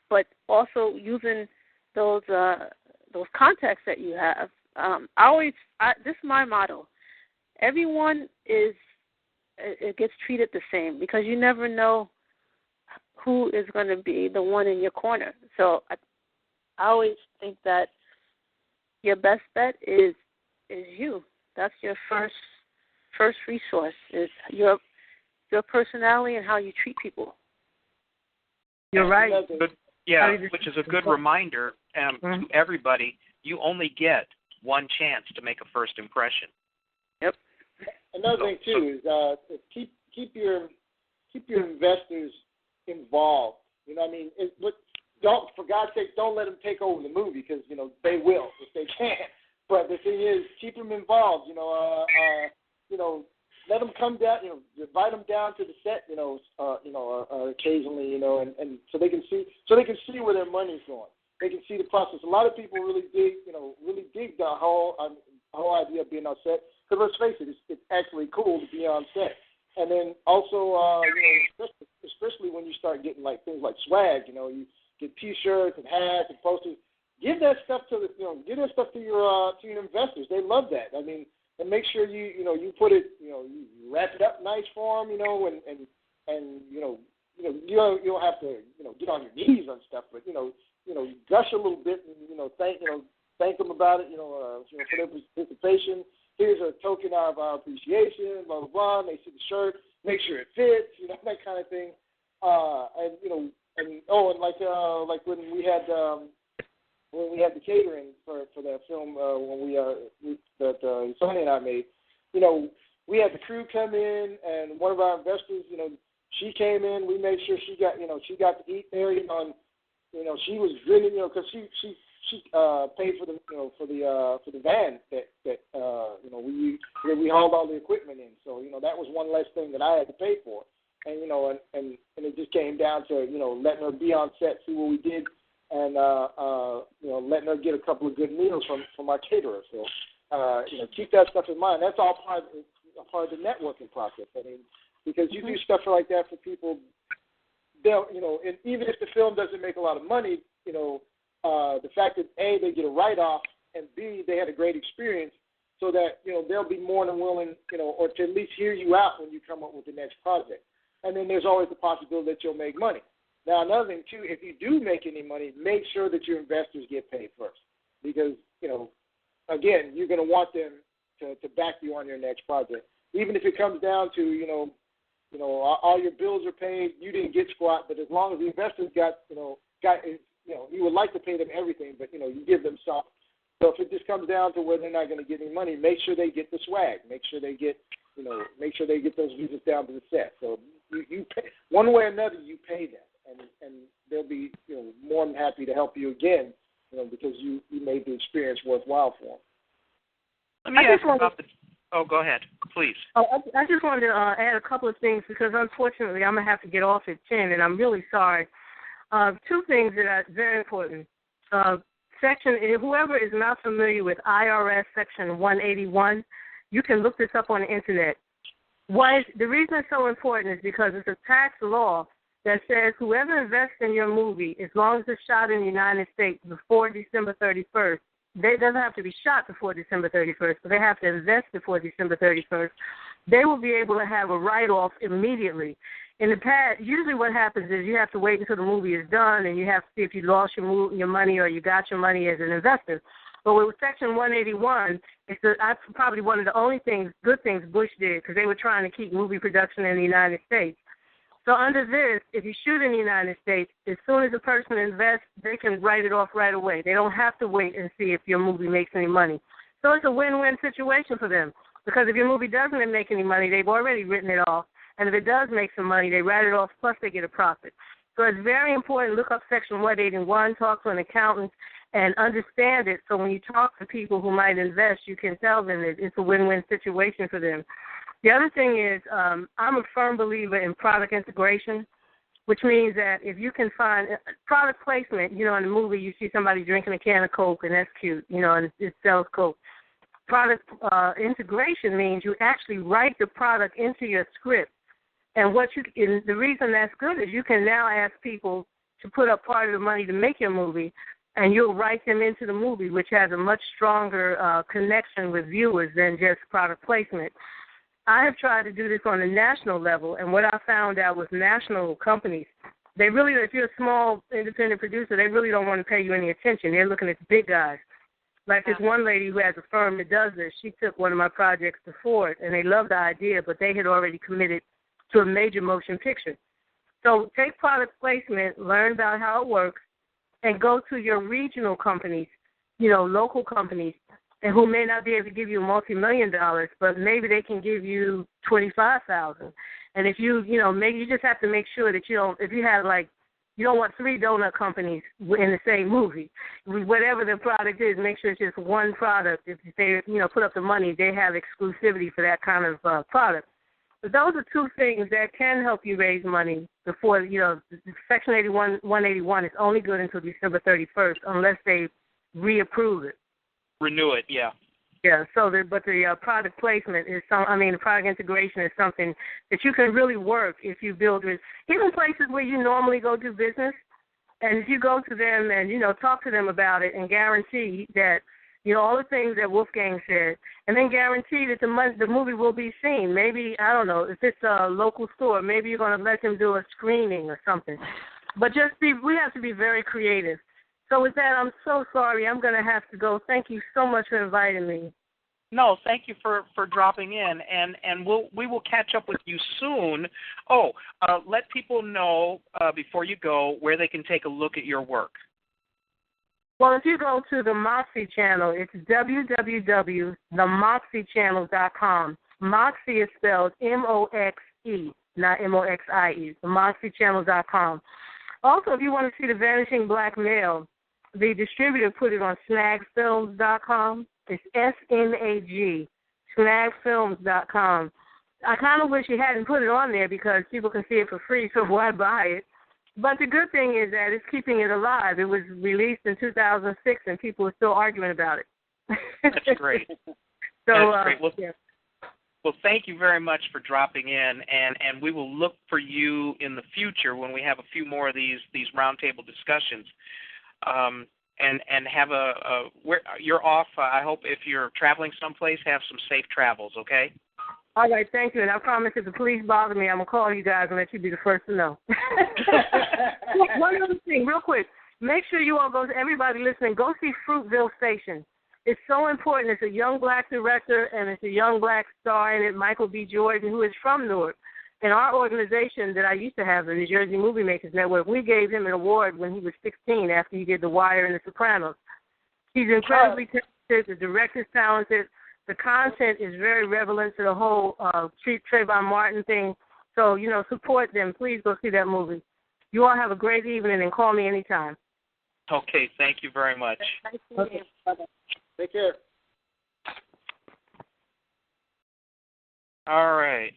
S3: but also using those contacts that you have. This is my motto. Everyone it gets treated the same because you never know who is going to be the one in your corner. So I always think that your best bet is you. That's your first resource, is your personality and how you treat people.
S4: You're right.
S1: Which is a good reminder to everybody. You only get one chance to make a first impression.
S3: Yep.
S5: Another thing too is keep your investors involved. You know what I mean? For God's sake, don't let them take over the movie because, you know, they will if they can. But the thing is, keep them involved. You know, let them come down. You know, invite them down to the set. Occasionally. You know, and so they can see where their money's going. They can see the process. A lot of people really dig the whole idea of being on set. Because let's face it, it's actually cool to be on set. And then also, especially when you start getting like things like swag. You know, you get T-shirts and hats and posters. Give that stuff to your investors. They love that. I mean, and make sure you put it, you wrap it up nice for them, and you don't have to get on your knees on stuff, but gush a little bit and thank them about it, for their participation. Here's a token of our appreciation, blah blah blah. And they see the shirt, make sure it fits, that kind of thing, and like when we had the catering for that film that Hisani and I made, we had the crew come in, and one of our investors, she came in. We made sure she got to eat there, and she was grinning, because she paid for the van that we hauled all the equipment in. So that was one less thing that I had to pay for, and and it just came down to letting her be on set, see what we did, and letting her get a couple of good meals from our caterer. So keep that stuff in mind. That's all part of the networking process. I mean, because you do stuff like that for people, they'll and even if the film doesn't make a lot of money, the fact that A, they get a write-off, and B, they had a great experience, so that they'll be more than willing, or to at least hear you out when you come up with the next project. And then there's always the possibility that you'll make money. Now, another thing too, if you do make any money, make sure that your investors get paid first, because again, you're going to want them to back you on your next project, even if it comes down to all your bills are paid, you didn't get squat, but as long as the investors got you would like to pay them everything, but you give them some. So if it just comes down to where they're not going to get any money, make sure they get the swag. Make sure they get those visas down to the set. So you pay, one way or another, you pay them, and they'll be more than happy to help you again, because you made the experience worthwhile for them.
S1: Let me ask about the. Oh, go ahead, please.
S4: I just wanted to add a couple of things, because unfortunately I'm going to have to get off at 10, and I'm really sorry. Two things that are very important. Whoever is not familiar with IRS Section 181, you can look this up on the Internet. The reason it's so important is because it's a tax law that says whoever invests in your movie, as long as it's shot in the United States before December 31st, they doesn't have to be shot before December 31st, but they have to invest before December 31st, they will be able to have a write-off immediately. In the past, usually what happens is you have to wait until the movie is done, and you have to see if you lost your money or you got your money as an investor. But with Section 181, it's probably one of the only good things Bush did, because they were trying to keep movie production in the United States. So under this, if you shoot in the United States, as soon as a person invests, they can write it off right away. They don't have to wait and see if your movie makes any money. So it's a win-win situation for them, because if your movie doesn't make any money, they've already written it off. And if it does make some money, they write it off, plus they get a profit. So it's very important. Look up Section 181, talk to an accountant, and understand it. So when you talk to people who might invest, you can tell them that it's a win-win situation for them. The other thing is I'm a firm believer in product integration, which means that if you can find product placement, in the movie you see somebody drinking a can of Coke, and that's cute, and it sells Coke. Product integration means you actually write the product into your script. And the reason that's good is you can now ask people to put up part of the money to make your movie, and you'll write them into the movie, which has a much stronger connection with viewers than just product placement. I have tried to do this on a national level, and what I found out with national companies, they really, if you're a small independent producer, they really don't want to pay you any attention. They're looking at the big guys. Like this one lady who has a firm that does this, she took one of my projects to Ford, and they loved the idea, but they had already committed to a major motion picture. So take product placement, learn about how it works, and go to your regional companies, local companies, and who may not be able to give you multi-million dollars, but maybe they can give you $25,000. And if maybe you just have to make sure that you don't want 3 donut companies in the same movie. Whatever the product is, make sure it's just one product. If they, put up the money, they have exclusivity for that kind of product. But those are 2 things that can help you raise money before, Section 181 is only good until December 31st unless they reapprove it.
S1: Renew it, yeah.
S4: Yeah, the product placement is the product integration is something that you can really work if you build it. Even places where you normally go do business, and if you go to them and, talk to them about it and guarantee that, all the things that Wolfgang said, and then guarantee that the movie will be seen. Maybe, I don't know, if it's a local store, maybe you're going to let them do a screening or something. But we have to be very creative. So with that, I'm so sorry. I'm going to have to go. Thank you so much for inviting me.
S1: No, thank you for dropping in, and we will catch up with you soon. Let people know before you go where they can take a look at your work.
S4: Well, if you go to the Moxie channel, it's www.themoxiechannel.com. Moxie is spelled M-O-X-E, not M-O-X-I-E, themoxiechannel.com. Also, if you want to see The Vanishing Black Male, the distributor put it on snagfilms.com. It's S-N-A-G, snagfilms.com. I kind of wish you hadn't put it on there because people can see it for free, so why buy it? But the good thing is that it's keeping it alive. It was released in 2006, and people are still arguing about it.
S1: That's great.
S4: That's
S1: great. Well,
S4: yeah.
S1: Well, thank you very much for dropping in, and we will look for you in the future when we have a few more of these roundtable discussions. And have where you're off. I hope if you're traveling someplace, have some safe travels. Okay.
S4: All right, thank you. And I promise if the police bother me, I'm going to call you guys and let you be the first to know. One other thing, real quick. Make sure you all everybody listening, go see Fruitville Station. It's so important. It's a young black director, and it's a young black star in it, Michael B. Jordan, who is from Newark. In our organization that I used to have, the New Jersey Movie Makers Network, we gave him an award when he was 16 after he did The Wire and The Sopranos. He's incredibly talented. The director's talented. The content is very relevant to the whole Trayvon Martin thing. So, support them. Please go see that movie. You all have a great evening and call me anytime.
S1: Okay, thank you very much.
S4: Okay.
S5: Bye-bye. Take care.
S1: All right.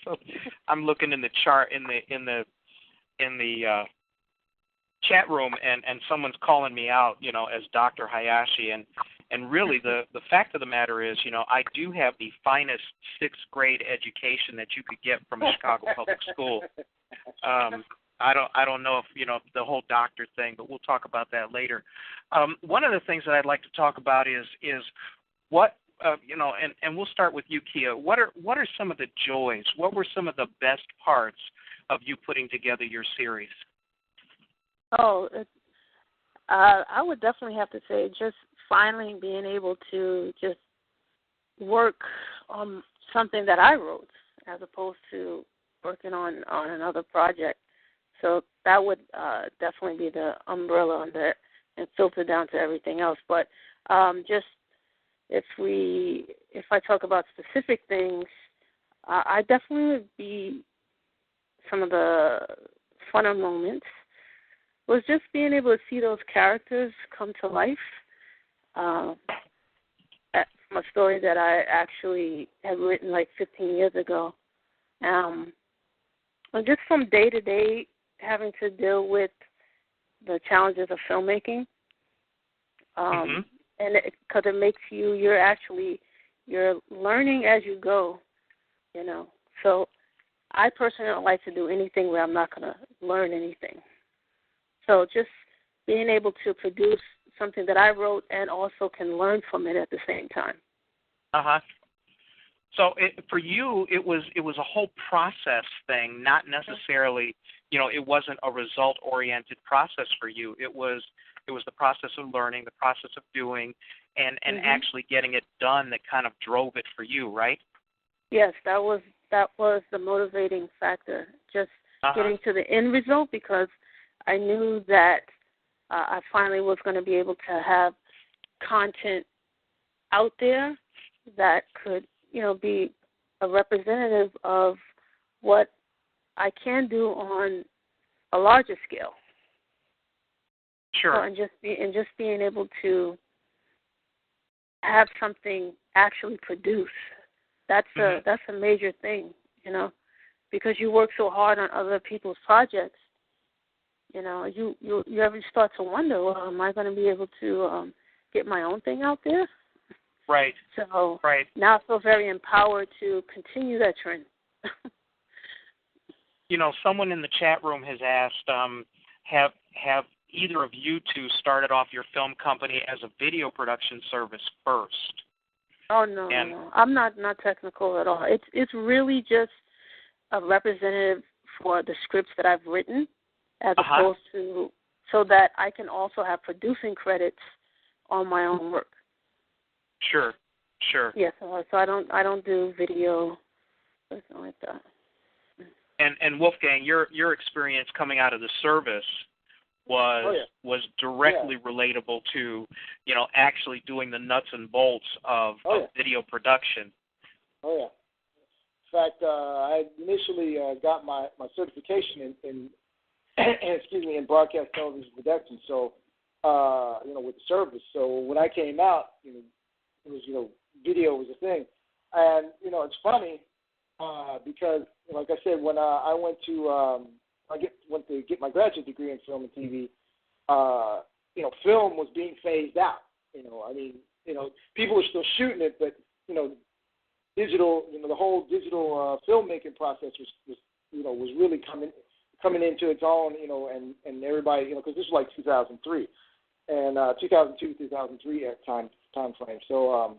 S1: So I'm looking in the chart in the chat room, and someone's calling me out, as Dr. Hayashi, and really the fact of the matter is, I do have the finest 6th grade education that you could get from a Chicago public school. I don't know if the whole doctor thing, but we'll talk about that later. One of the things that I'd like to talk about is what and we'll start with you, Kia. What are some of the joys? What were some of the best parts of you putting together your series?
S3: I would definitely have to say just finally being able to just work on something that I wrote as opposed to working on another project. So that would definitely be the umbrella under it and filter down to everything else. But just if I talk about specific things, I definitely would be some of the funner moments was just being able to see those characters come to life. From a story that I actually had written like 15 years ago. And just from day to day, having to deal with the challenges of filmmaking, and because it makes you're learning as you go, you know. So I personally don't like to do anything where I'm not going to learn anything. So just being able to produce something that I wrote and also can learn from it at the same time.
S1: So for you, it was a whole process thing, not necessarily, you know, it wasn't a result-oriented process for you. It was the process of learning, the process of doing, and actually getting it done that kind of drove it for you, right?
S3: Yes, that was the motivating factor, just getting to the end result, because I knew that I finally was going to be able to have content out there that could, you know, be a representative of what I can do on a larger scale.
S1: Sure.
S3: So, and just being able to have something actually produce. That's a major thing, you know, because you work so hard on other people's projects. You know, you ever start to wonder, well, am I going to be able to get my own thing out there?
S1: Right.
S3: So now I feel very empowered to continue that trend.
S1: You know, someone in the chat room has asked, have either of you two started off your film company as a video production service first?
S3: Oh no, no. I'm not technical at all. It's really just a representative for the scripts that I've written, as opposed to so that I can also have producing credits on my own work.
S1: Sure.
S3: Yes, so I don't do video, something like that.
S1: And Wolfgang, your experience coming out of the service was directly relatable to, you know, actually doing the nuts and bolts of video production.
S5: Oh yeah. In fact, I initially got my certification in in broadcast television production. So, you know, with the service. So when I came out, you know, it was, you know, video was a thing, and you know, it's funny because, like I said, when I went to get my graduate degree in film and TV, you know, film was being phased out. You know, I mean, you know, people were still shooting it, but you know, digital, you know, the whole digital filmmaking process was really coming into its own, you know, and everybody, you know, because this was like 2003 and 2002, 2003 at time frame. So,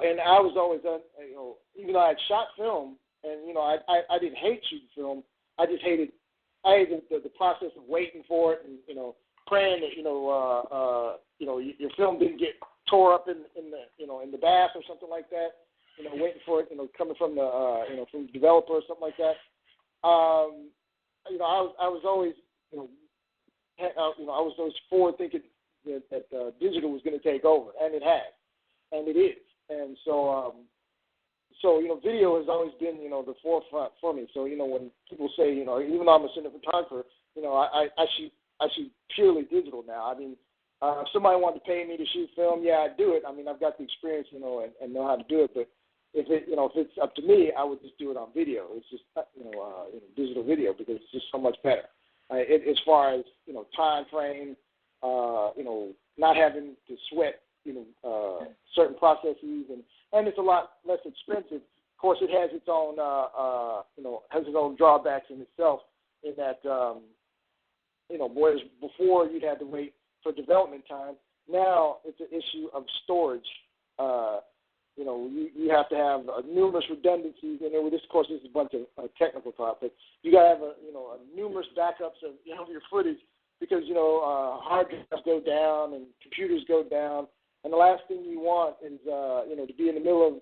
S5: and I was always, you know, even though I had shot film, and you know, I didn't hate shooting film. I just hated the process of waiting for it, and you know, praying that you know your film didn't get tore up in the bath or something like that. You know, waiting for it, you know, coming from the from the developer or something like that. You know, I was always I was always forward thinking that digital was going to take over, and it has, and it is, and so you know, video has always been, you know, the forefront for me. So, you know, when people say, you know, even though I'm a cinematographer, you know, I shoot purely digital now. I mean, if somebody wanted to pay me to shoot film, yeah, I'd do it. I mean, I've got the experience, you know, and know how to do it. But if it's up to me, I would just do it on video. It's just, digital video, because it's just so much better. As far as, you know, time frame, you know, not having to sweat, you know, certain processes, and it's a lot less expensive. Of course, it has its own, has its own drawbacks in itself. In that, you know, whereas before you'd have to wait for development time, now it's an issue of storage. You know, you have to have numerous redundancies, and this, of course, is a bunch of technical topics. You got to have numerous backups of your footage, because hard drives go down and computers go down. And the last thing you want is, to be in the middle of,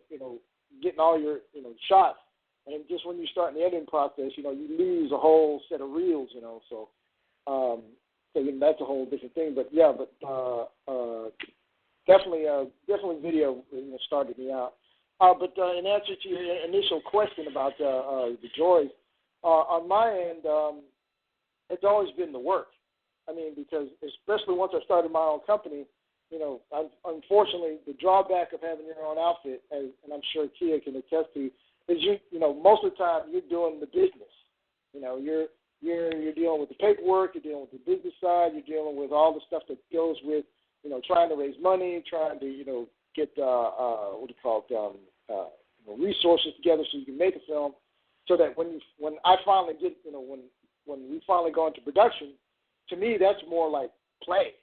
S5: getting all your shots, and just when you start in the editing process, you lose a whole set of reels, So that's a whole different thing. But yeah, definitely video started me out. But in answer to your initial question about the joys, on my end, it's always been the work. I mean, because especially once I started my own company, unfortunately, the drawback of having your own outfit, and I'm sure Kia can attest to, is most of the time you're doing the business. You're dealing with the paperwork, you're dealing with the business side, you're dealing with all the stuff that goes with trying to raise money, trying to get resources together so you can make a film, so that when I finally get when we finally go into production, to me that's more like play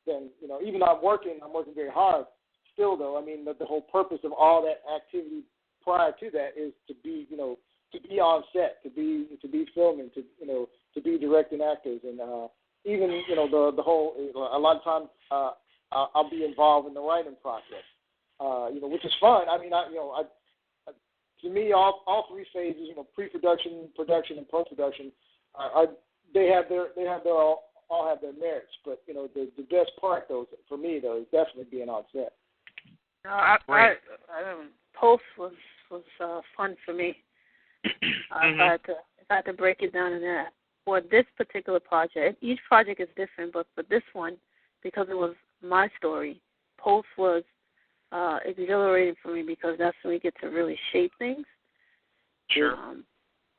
S5: than even though I'm working very hard. Still though, I mean the whole purpose of all that activity prior to that is to be on set, to be filming, to be directing actors, and even the whole a lot of times I'll be involved in the writing process, which is fun. I mean, to me, all three phases, pre-production, production, and post-production, they all have their merits. But the best part, though, for me, though, is definitely being on set.
S3: Post was fun for me. If I had to break it down in that, for this particular project, each project is different, but for this one, because it was my story, post was exhilarating for me because that's when we get to really shape things.
S1: Sure.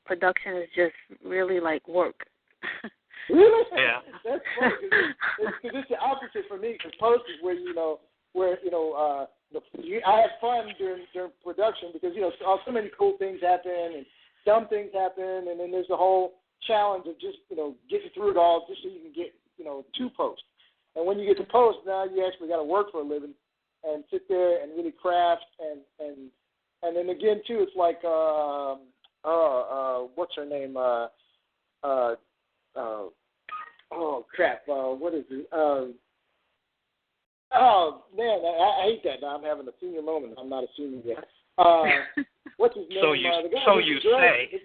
S3: Production is just really like work.
S5: Really?
S1: Yeah.
S5: That's funny because it's the opposite for me. Because post is where I have fun during production because so many cool things happen and dumb things happen, and then there's the whole challenge of just getting through it all just so you can get to post. And when you get to post, now you actually got to work for a living and sit there and really craft and then again too, it's like what's her name? What is it? Oh man, I hate that. Now I'm having a senior moment. I'm not a senior yet. What's his name?
S1: So you say.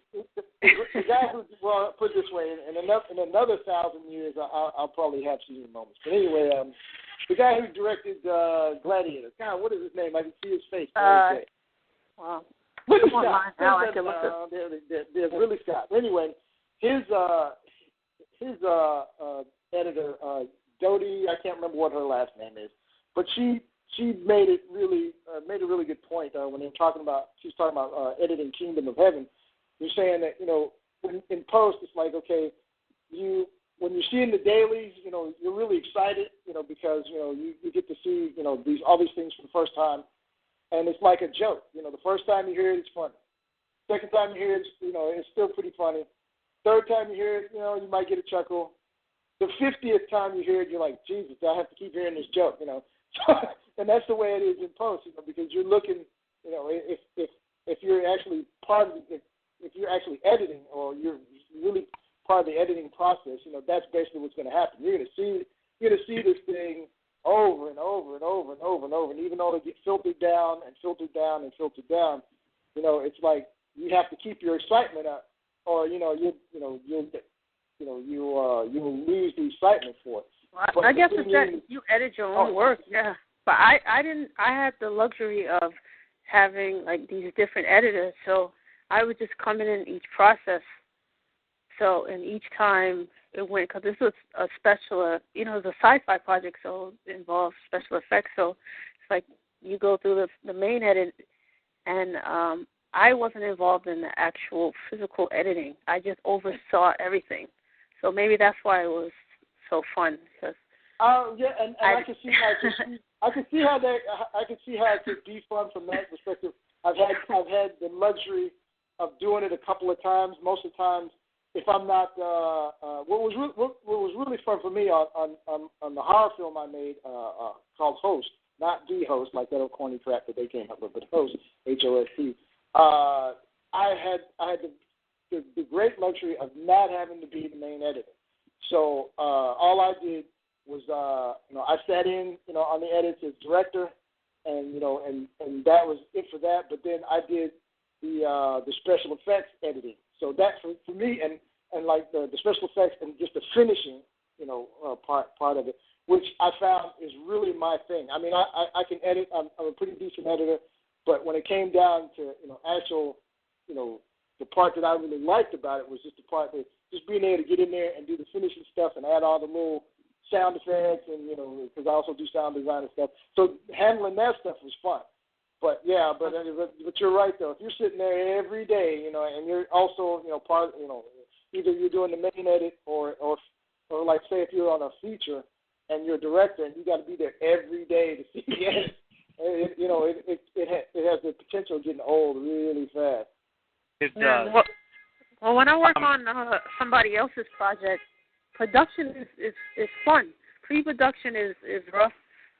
S5: The guy who, well, put it this way, in another 1,000 years, I'll probably have senior moments. But anyway, the guy who directed Gladiator. God, what is his name? I can see his face.
S3: Wow.
S5: Really Scott. There's really Scott. Anyway, his editor, Dodie, I can't remember what her last name is, but she made it really made a really good point when she's talking about editing Kingdom of Heaven. You're saying that when in post it's like, okay, when you're seeing the dailies, you're really excited, because you get to see all these things for the first time, and it's like a joke. The first time you hear it, it's funny. Second time you hear it, it's still pretty funny. Third time you hear it, you might get a chuckle. The 50th time you hear it, you're like, Jesus, I have to keep hearing this joke, And that's the way it is in post, because you're looking, if you're actually part of if you're actually editing or you're really part of the editing process, that's basically what's going to happen. You're going to see this thing over and over and over and over and over, and even though it'll get filtered down and filtered down and filtered down, it's like you have to keep your excitement up, or you'll lose the excitement for it.
S3: Well, I guess it's that you edit your own work, yeah. But I didn't. I had the luxury of having like these different editors, so I would just come in each process. So, and each time it went, because this was a special, it was a sci-fi project, so it involves special effects. So it's like you go through the main edit, and I wasn't involved in the actual physical editing. I just oversaw everything. So maybe that's why it was so fun.
S5: Yeah, and I can see how it could be fun from that perspective. I've had the luxury of doing it a couple of times. Most of the times, if I'm not, what was really fun for me on the horror film I made called Host, not The Host like that old corny crap that they came up with, but Host, H-O-S-T. I had the great luxury of not having to be the main editor. So all I did was, I sat in, on the edits as director, and that was it for that. But then I did the special effects editing. So that for me and like the special effects and just the finishing, part of it, which I found is really my thing. I mean, I can edit. I'm a pretty decent editor, but when it came down to actual, the part that I really liked about it was just the part that just being able to get in there and do the finishing stuff and add all the little sound effects and because I also do sound design and stuff. So handling that stuff was fun. But yeah, but you're right though. If you're sitting there every day, and you're also part, either you're doing the main edit or like say if you're on a feature and you're a director and you got to be there every day to see the edit, it has the potential of getting old really fast.
S1: It does.
S3: Well, when I work on somebody else's project, production is fun. Pre-production is rough,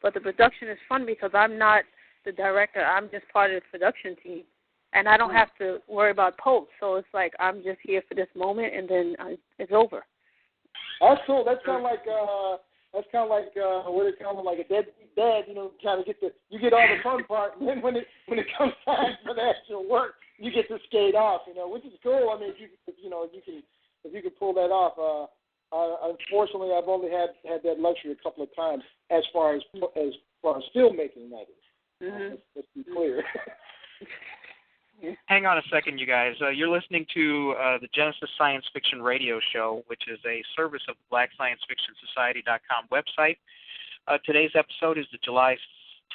S3: but the production is fun because I'm not the director. I'm just part of the production team, and I don't have to worry about post. So it's like I'm just here for this moment, and then it's over.
S5: That's cool. That's kind of like what it kind of like a deadbeat dad. Kind of you get all the fun part, and then when it comes time for the actual work, you get to skate off. Which is cool. I mean, if you can pull that off. Unfortunately, I've only had that luxury a couple of times as far as filmmaking, that is. Mm-hmm. Let's be clear.
S1: Hang on a second, you guys. You're listening to the Genesis Science Fiction Radio Show, which is a service of the BlackScienceFictionSociety.com website. Today's episode is the July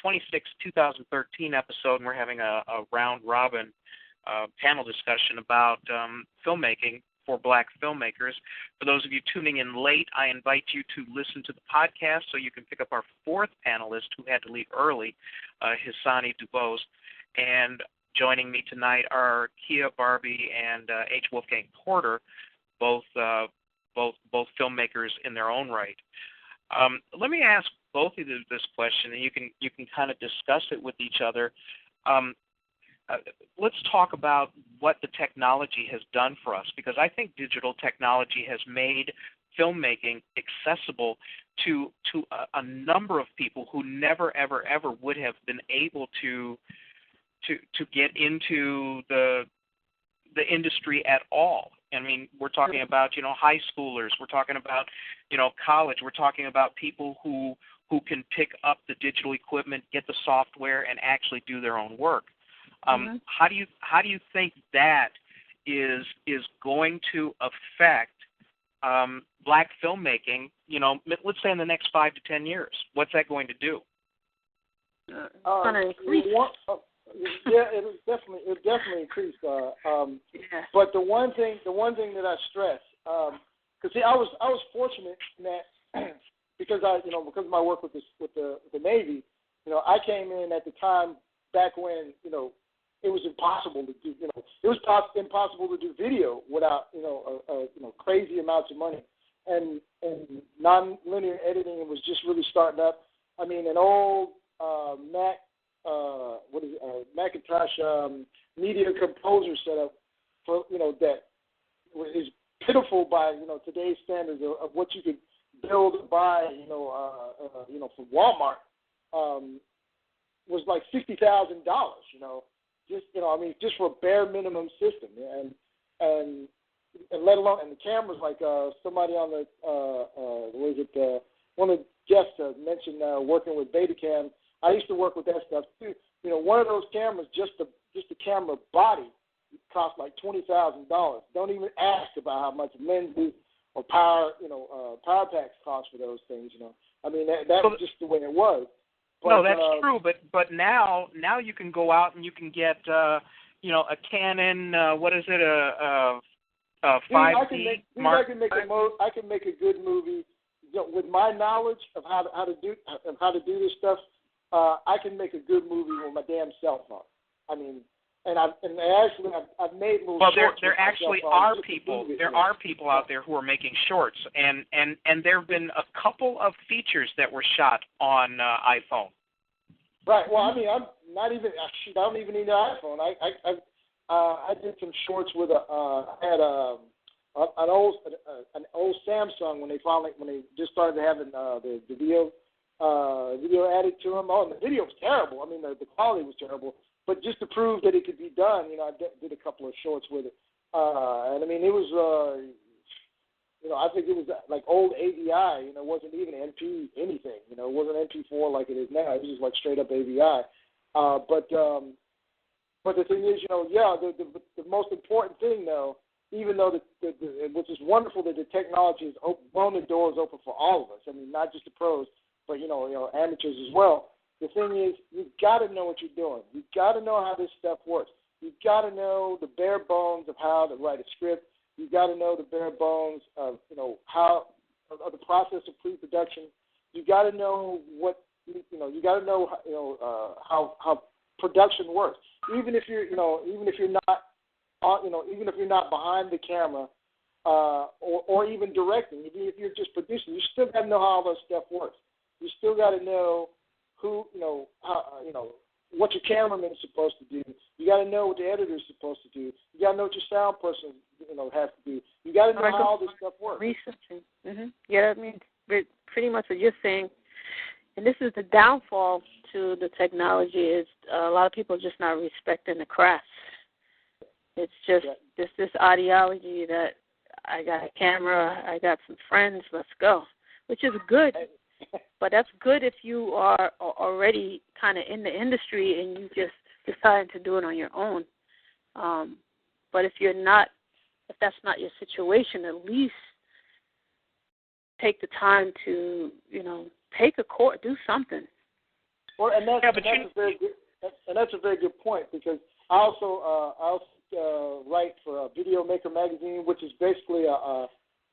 S1: 26, 2013 episode, and we're having a round-robin panel discussion about filmmaking for black filmmakers. For those of you tuning in late, I invite you to listen to the podcast so you can pick up our fourth panelist who had to leave early, Hisani Dubose. And joining me tonight are Kia Barbee and H. Wolfgang Porter, both filmmakers in their own right. Let me ask both of you this question, and you can kind of discuss it with each other. Let's talk about what the technology has done for us, because I think digital technology has made filmmaking accessible to a number of people who never, ever, ever would have been able to get into the industry at all. I mean, we're talking about high schoolers, we're talking about college, we're talking about people who can pick up the digital equipment, get the software, and actually do their own work. How do you think that is going to affect black filmmaking? Let's say in the next 5 to 10 years. What's that going to do?
S3: It's going to increase.
S5: It'll definitely increase. But the one thing that I stress, because I was fortunate in that because of my work with the Navy, I came in at the time back when it was impossible to do. It was impossible to do video without crazy amounts of money, and non-linear editing was just really starting up. I mean, an old Macintosh media composer setup for that is pitiful by today's standards of what you could build and buy from Walmart was like $60,000. Just for a bare minimum system, and let alone, and the cameras, like somebody on the one of the guests mentioned working with Betacam. I used to work with that stuff too. One of those cameras, just the camera body, cost like $20,000. Don't even ask about how much lenses or power packs cost for those things. I mean that was just the way it was. But,
S1: no, that's true. But now you can go out and you can get a Canon. What is it? A 5D.
S5: I can make a good movie with my knowledge of how to do this stuff. I can make a good movie with my damn cell phone. I mean, I've made little.
S1: Well,
S5: shorts
S1: there actually are people. There are people out there who are making shorts, and there have been a couple of features that were shot on iPhone.
S5: Right. Well, I mean, I don't even need an iPhone. I did some shorts with I had an old Samsung when they just started having the video video added to them. Oh, and the video was terrible. I mean, the quality was terrible. But just to prove that it could be done, I did a couple of shorts with it. And, I mean, it was, I think it was like old AVI. It wasn't even MP anything. It wasn't MP4 like it is now. It was just like straight up AVI. But the thing is, the most important thing, though, even though which is wonderful that the technology has blown the doors open for all of us. I mean, not just the pros, but amateurs as well. The thing is, you've got to know what you're doing. You've got to know how this stuff works. You've got to know the bare bones of how to write a script. You've got to know the bare bones of how of the process of pre-production. You've got to know what you got to know how production works. Even if you're not behind the camera or even directing, even if you're just producing, you still got to know how all that stuff works. You still got to know what your cameraman is supposed to do. You got to know what the editor is supposed to do. You got to know what your sound person has to do. You got to know how all this stuff works.
S3: Researching. Mm-hmm. Yeah, I mean, pretty much what you're saying. And this is the downfall to the technology is a lot of people just not respecting the craft. It's just this ideology that I got a camera, I got some friends, let's go, which is good. But that's good if you are already kind of in the industry and you just decided to do it on your own. But if that's not your situation, at least take the time to, take a course, do something.
S5: Well, that's a very good point, because I also write for Video Maker magazine, which is basically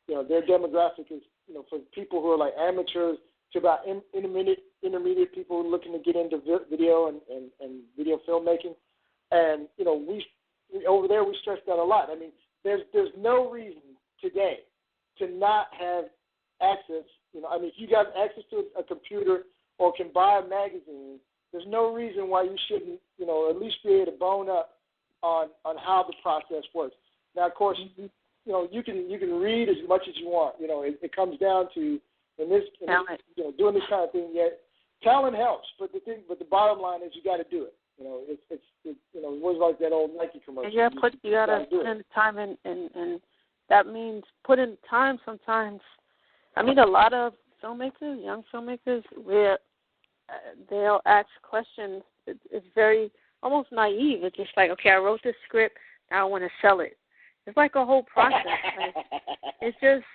S5: their demographic is for people who are like amateurs to about intermediate people looking to get into video and video filmmaking. And we over there we stress that a lot. I mean, there's no reason today to not have access. If you got access to a computer or can buy a magazine, there's no reason why you shouldn't, at least be able to bone up on how the process works. Now, of course, you can read as much as you want. It comes down to doing this kind of thing. Yet talent helps, but the bottom line is you got to do it. It was like that old Nike commercial.
S3: You got to put in the time, and that means put in time sometimes. I mean, a lot of filmmakers, young filmmakers, where they'll ask questions. It's very almost naive. It's just like, okay, I wrote this script, now I want to sell it. It's like a whole process. It's just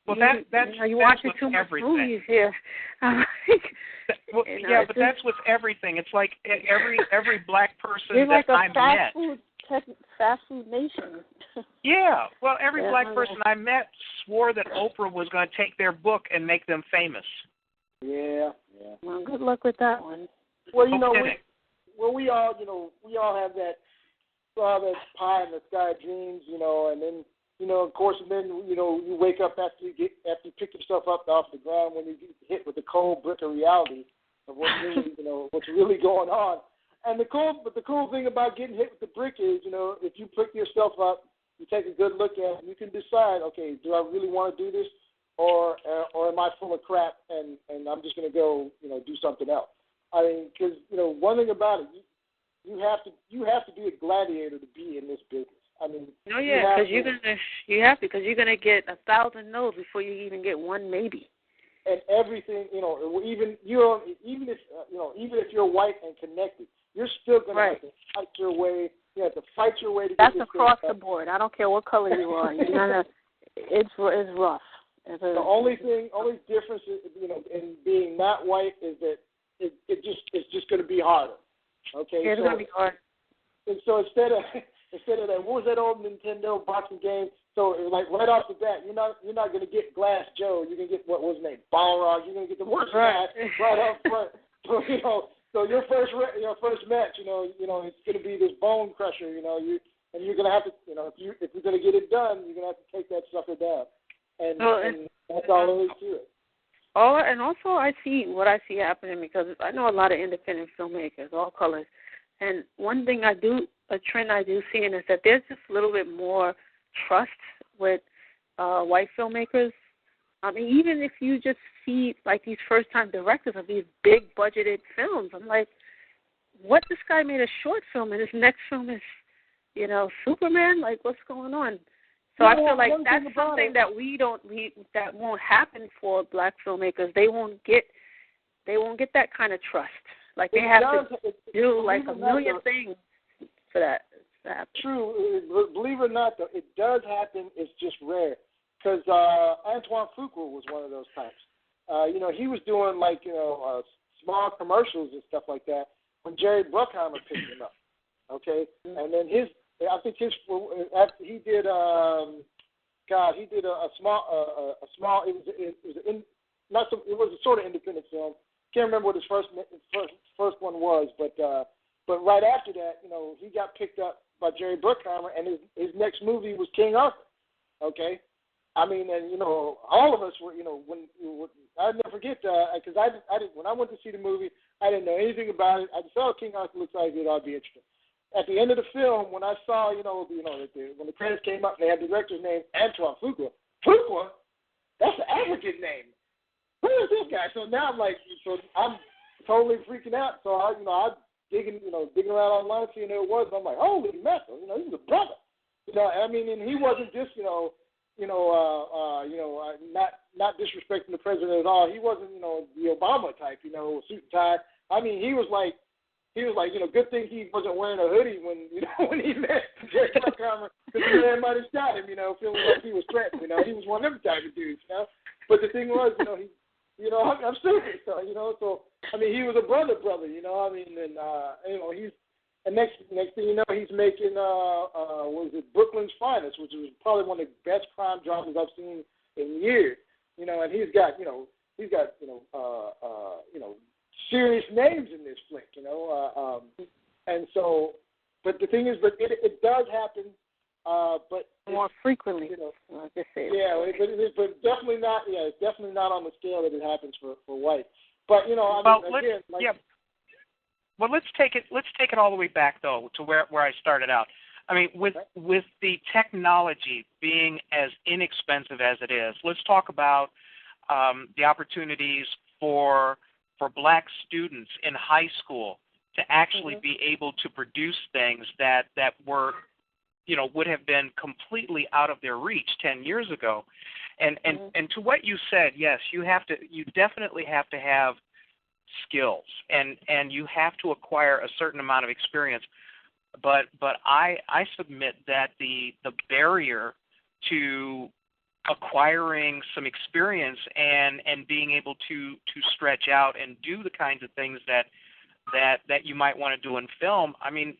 S3: you're watching too much movies here.
S1: But that's with everything. It's like every black person
S3: that
S1: like
S3: I
S1: met.
S3: Fast food nation.
S1: Yeah. Well, every black person I met swore that Oprah was going to take their book and make them famous.
S5: Yeah.
S3: Well, good luck with that one.
S5: Well, we all have that pie in the sky dreams, and then of course, and then you wake up after you pick yourself up off the ground when you get hit with the cold brick of reality of what's really going on. And the cool thing about getting hit with the brick is, if you pick yourself up, you take a good look at it, you can decide, okay, do I really want to do this, or am I full of crap and I'm just going to go, do something else. I mean, because one thing about it, you have to be a gladiator to be in this business. I mean,
S3: because you're gonna get 1,000 no's before you even get one maybe.
S5: And everything, even if you're white and connected, you're still gonna have to fight your way. You have to fight your way to
S3: That's
S5: get this
S3: across the board. I don't care what color you are. It's rough.
S5: The only difference, in being not white is that it's just going to be harder. Okay.
S3: Yeah, it's going to be hard.
S5: And so instead of that, what was that old Nintendo boxing game? So like right off the bat, you're not going to get Glass Joe. You're going to get what was his name, Balrog. You're going to get the worst guy right up front. So your first match, it's going to be this bone crusher. And you're going to have to, if you're going to get it done, you're going to have to take that sucker down. And that's all there is to it.
S3: And also I see happening, because I know a lot of independent filmmakers, all colors. And one thing a trend I do see is that there's just a little bit more trust with white filmmakers. I mean, even if you just see, like, these first-time directors of these big-budgeted films, I'm like, what? This guy made a short film, and his next film is, Superman? Like, what's going on? So I feel like that's something that that won't happen for black filmmakers. They won't get that kind of trust. Like, they have to do, like, a million things for that to happen.
S5: True. Believe it or not, though, it does happen. It's just rare. Because Antoine Fuqua was one of those types. He was doing, like, small commercials and stuff like that when Jerry Bruckheimer picked him up. Okay? And then he did a small, it was a sort of independent film. Can't remember what his first one was, but right after that, he got picked up by Jerry Bruckheimer, and his next movie was King Arthur. Okay? I mean, and all of us were, when I'd never forget, because I didn't, when I went to see the movie, I didn't know anything about it. I just saw King Arthur looks like it ought to be interesting. At the end of the film, when I saw, when the credits came up, and they had the director's name, Antoine Fuqua. Fuqua? That's an African name. Who is this guy? So now I'm totally freaking out. So I'm digging around online, seeing who it was. And I'm like, holy mackerel, this is a brother. I mean, and he wasn't just, not disrespecting the president at all. He wasn't, the Obama type, suit and tie. I mean, he was like, good thing he wasn't wearing a hoodie when he met Jerry Bruckheimer, because the man might have shot him, feeling like he was threatened. He was one of them type of dudes, But the thing was, I'm serious, so I mean, he was a brother, I mean, and he's. And next thing you know, he's making Brooklyn's Finest, which was probably one of the best crime dramas I've seen in years. And he's got serious names in this flick. And so, but the thing is, it does happen, but
S3: more frequently. Just say it.
S5: Yeah, but definitely not. Yeah, it's definitely not on the scale that it happens for white. But
S1: Well, let's take it all the way back though to where I started out. I mean, with the technology being as inexpensive as it is, let's talk about the opportunities for black students in high school to actually be able to produce things that were, would have been completely out of their reach 10 years ago. And to what you said, yes, you definitely have to have skills, and you have to acquire a certain amount of experience, but I submit that the barrier to acquiring some experience and being able to stretch out and do the kinds of things that you might want to do in film, I mean,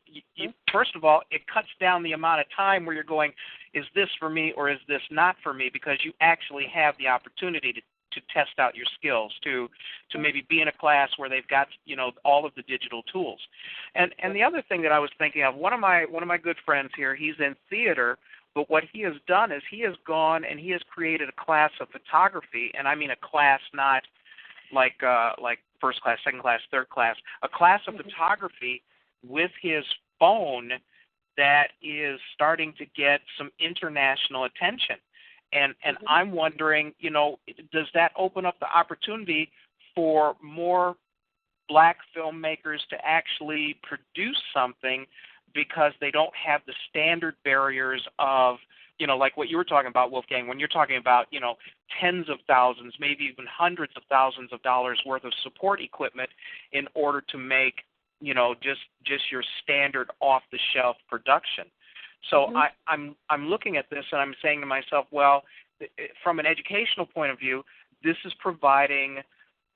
S1: first of all, it cuts down the amount of time where you're going, is this for me or is this not for me, because you actually have the opportunity to test out your skills, to maybe be in a class where they've got all of the digital tools. And the other thing that I was thinking of, one of my good friends here, he's in theater, but what he has done is he has gone and he has created a class of photography, and I mean a class not like first class, second class, third class, a class of photography with his phone that is starting to get some international attention. And I'm wondering, does that open up the opportunity for more black filmmakers to actually produce something because they don't have the standard barriers of, like what you were talking about, Wolfgang, when you're talking about, tens of thousands, maybe even hundreds of thousands of dollars worth of support equipment in order to make, just your standard off-the-shelf production. So I'm looking at this and I'm saying to myself, well, from an educational point of view, this is providing,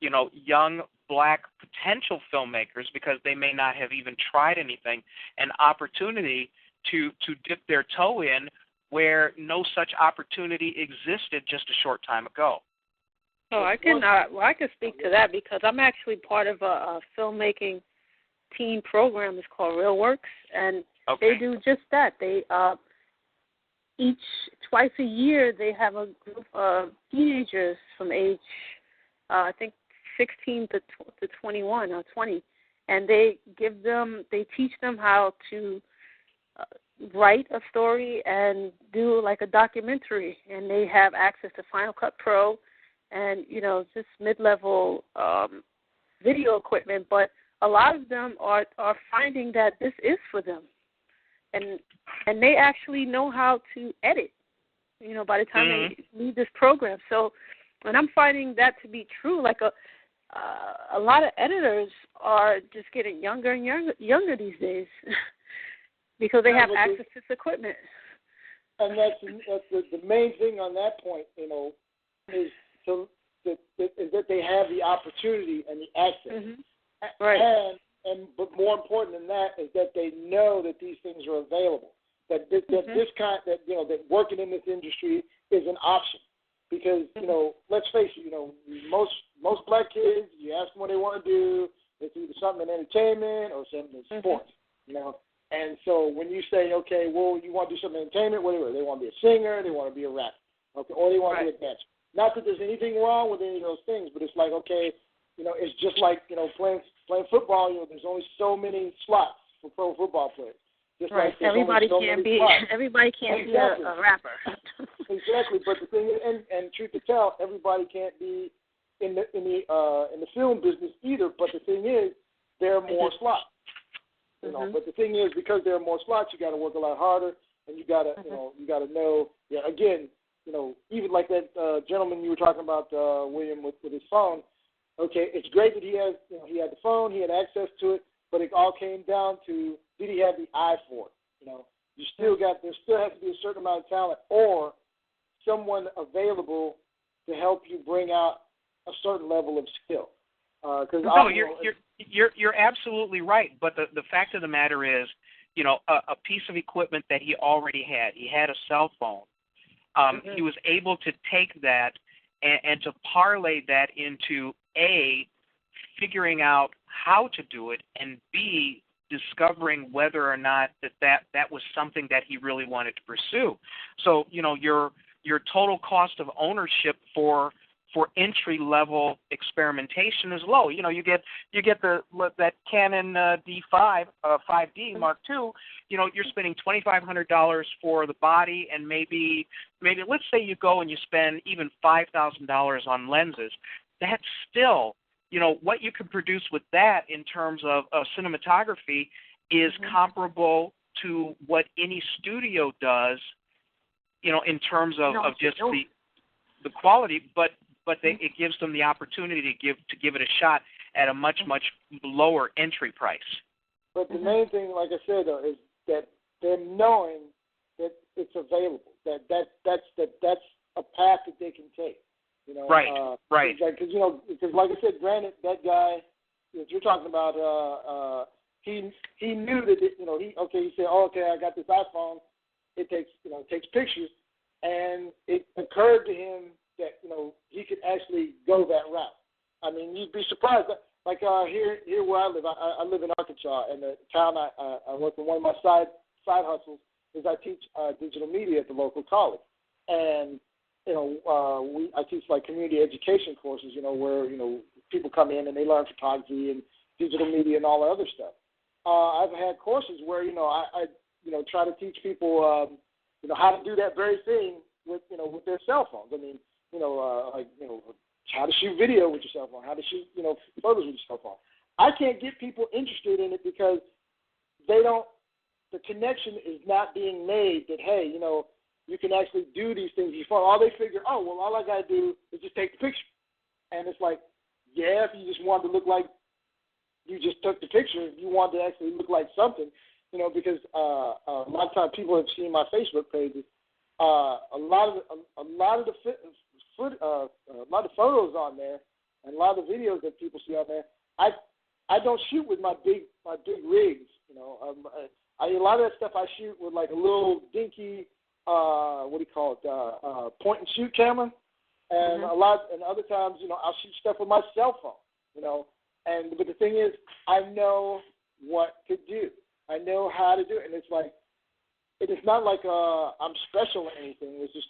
S1: young black potential filmmakers, because they may not have even tried anything, an opportunity to dip their toe in where no such opportunity existed just a short time ago.
S3: Oh, I can speak to that, because I'm actually part of a filmmaking teen program. It's called Real Works, and they do just that. They twice a year they have a group of teenagers from age I think 16 to 21 or 20, and they teach them how to write a story and do like a documentary, and they have access to Final Cut Pro, and, just mid-level video equipment, but a lot of them are finding that this is for them. And they actually know how to edit, by the time they leave this program. So, and I'm finding that to be true. Like a lot of editors are just getting younger and younger these days because they have access to this equipment.
S5: And that's the main thing on that point, is that they have the opportunity and the access.
S3: Mm-hmm. Right.
S5: But more important than that is that they know that these things are available. That that working in this industry is an option. Because, let's face it, most black kids, you ask them what they want to do, it's either something in entertainment or something in sports, And so when you say, okay, well, you want to do something in entertainment, whatever, they want to be a singer, they want to be a rapper, okay, or they want to be a dancer. Not that there's anything wrong with any of those things, but it's like, okay, it's just like, playing football, there's only so many slots for pro football players. Just
S3: right.
S5: Like
S3: everybody can't be a rapper.
S5: Exactly. But the thing is, and truth to tell, everybody can't be in the film business either. But the thing is, there are more slots. But the thing is, because there are more slots, you got to work a lot harder, and you got to you got to know. Yeah, again, even like that gentleman you were talking about, William, with his phone. Okay, it's great that he had the phone, he had access to it, but it all came down to, did he have the eye for it? There still has to be a certain amount of talent or someone available to help you bring out a certain level of skill.
S1: You're absolutely right. But the fact of the matter is, a piece of equipment that he already had. He had a cell phone. He was able to take that and to parlay that into A, figuring out how to do it, and B, discovering whether or not that was something that he really wanted to pursue. So, your total cost of ownership for entry level experimentation is low. You get that Canon D5 5D Mark II. You're spending $2,500 for the body, and maybe let's say you go and you spend even $5,000 on lenses. That's still, what you can produce with that in terms of cinematography is comparable to what any studio does, in terms of just the quality, but it gives them the opportunity to give it a shot at a much lower entry price.
S5: But the main thing, like I said, though, is that they're knowing that it's available. That's a path that they can take.
S1: Right.
S5: Because like I said, granted, that guy that you're talking about, he knew that he said, I got this iPhone. It takes pictures, and it occurred to him that he could actually go that route. I mean, you'd be surprised. Like here where I live, I live in Arkansas, and the town I work in. One of my side hustles is I teach digital media at the local college, and I teach like community education courses. Where people come in and they learn photography and digital media and all the other stuff. I've had courses where I try to teach people how to do that very thing with their cell phones. I mean, how to shoot video with your cell phone, how to shoot, photos with your cell phone. I can't get people interested in it because the connection is not being made that, hey, you can actually do these things with your phone. All they figure, all I got to do is just take the picture. And it's like, yeah, if you just wanted to look like you just took the picture, you wanted to actually look like something, because a lot of times people have seen my Facebook pages. A lot of the photos on there and a lot of the videos that people see on there, I don't shoot with my big rigs. A lot of that stuff I shoot with like a little dinky point and shoot camera, and and other times I'll shoot stuff with my cell phone. But the thing is, I know what to do. I know how to do it, and it's like. It's not like I'm special or anything. It's just,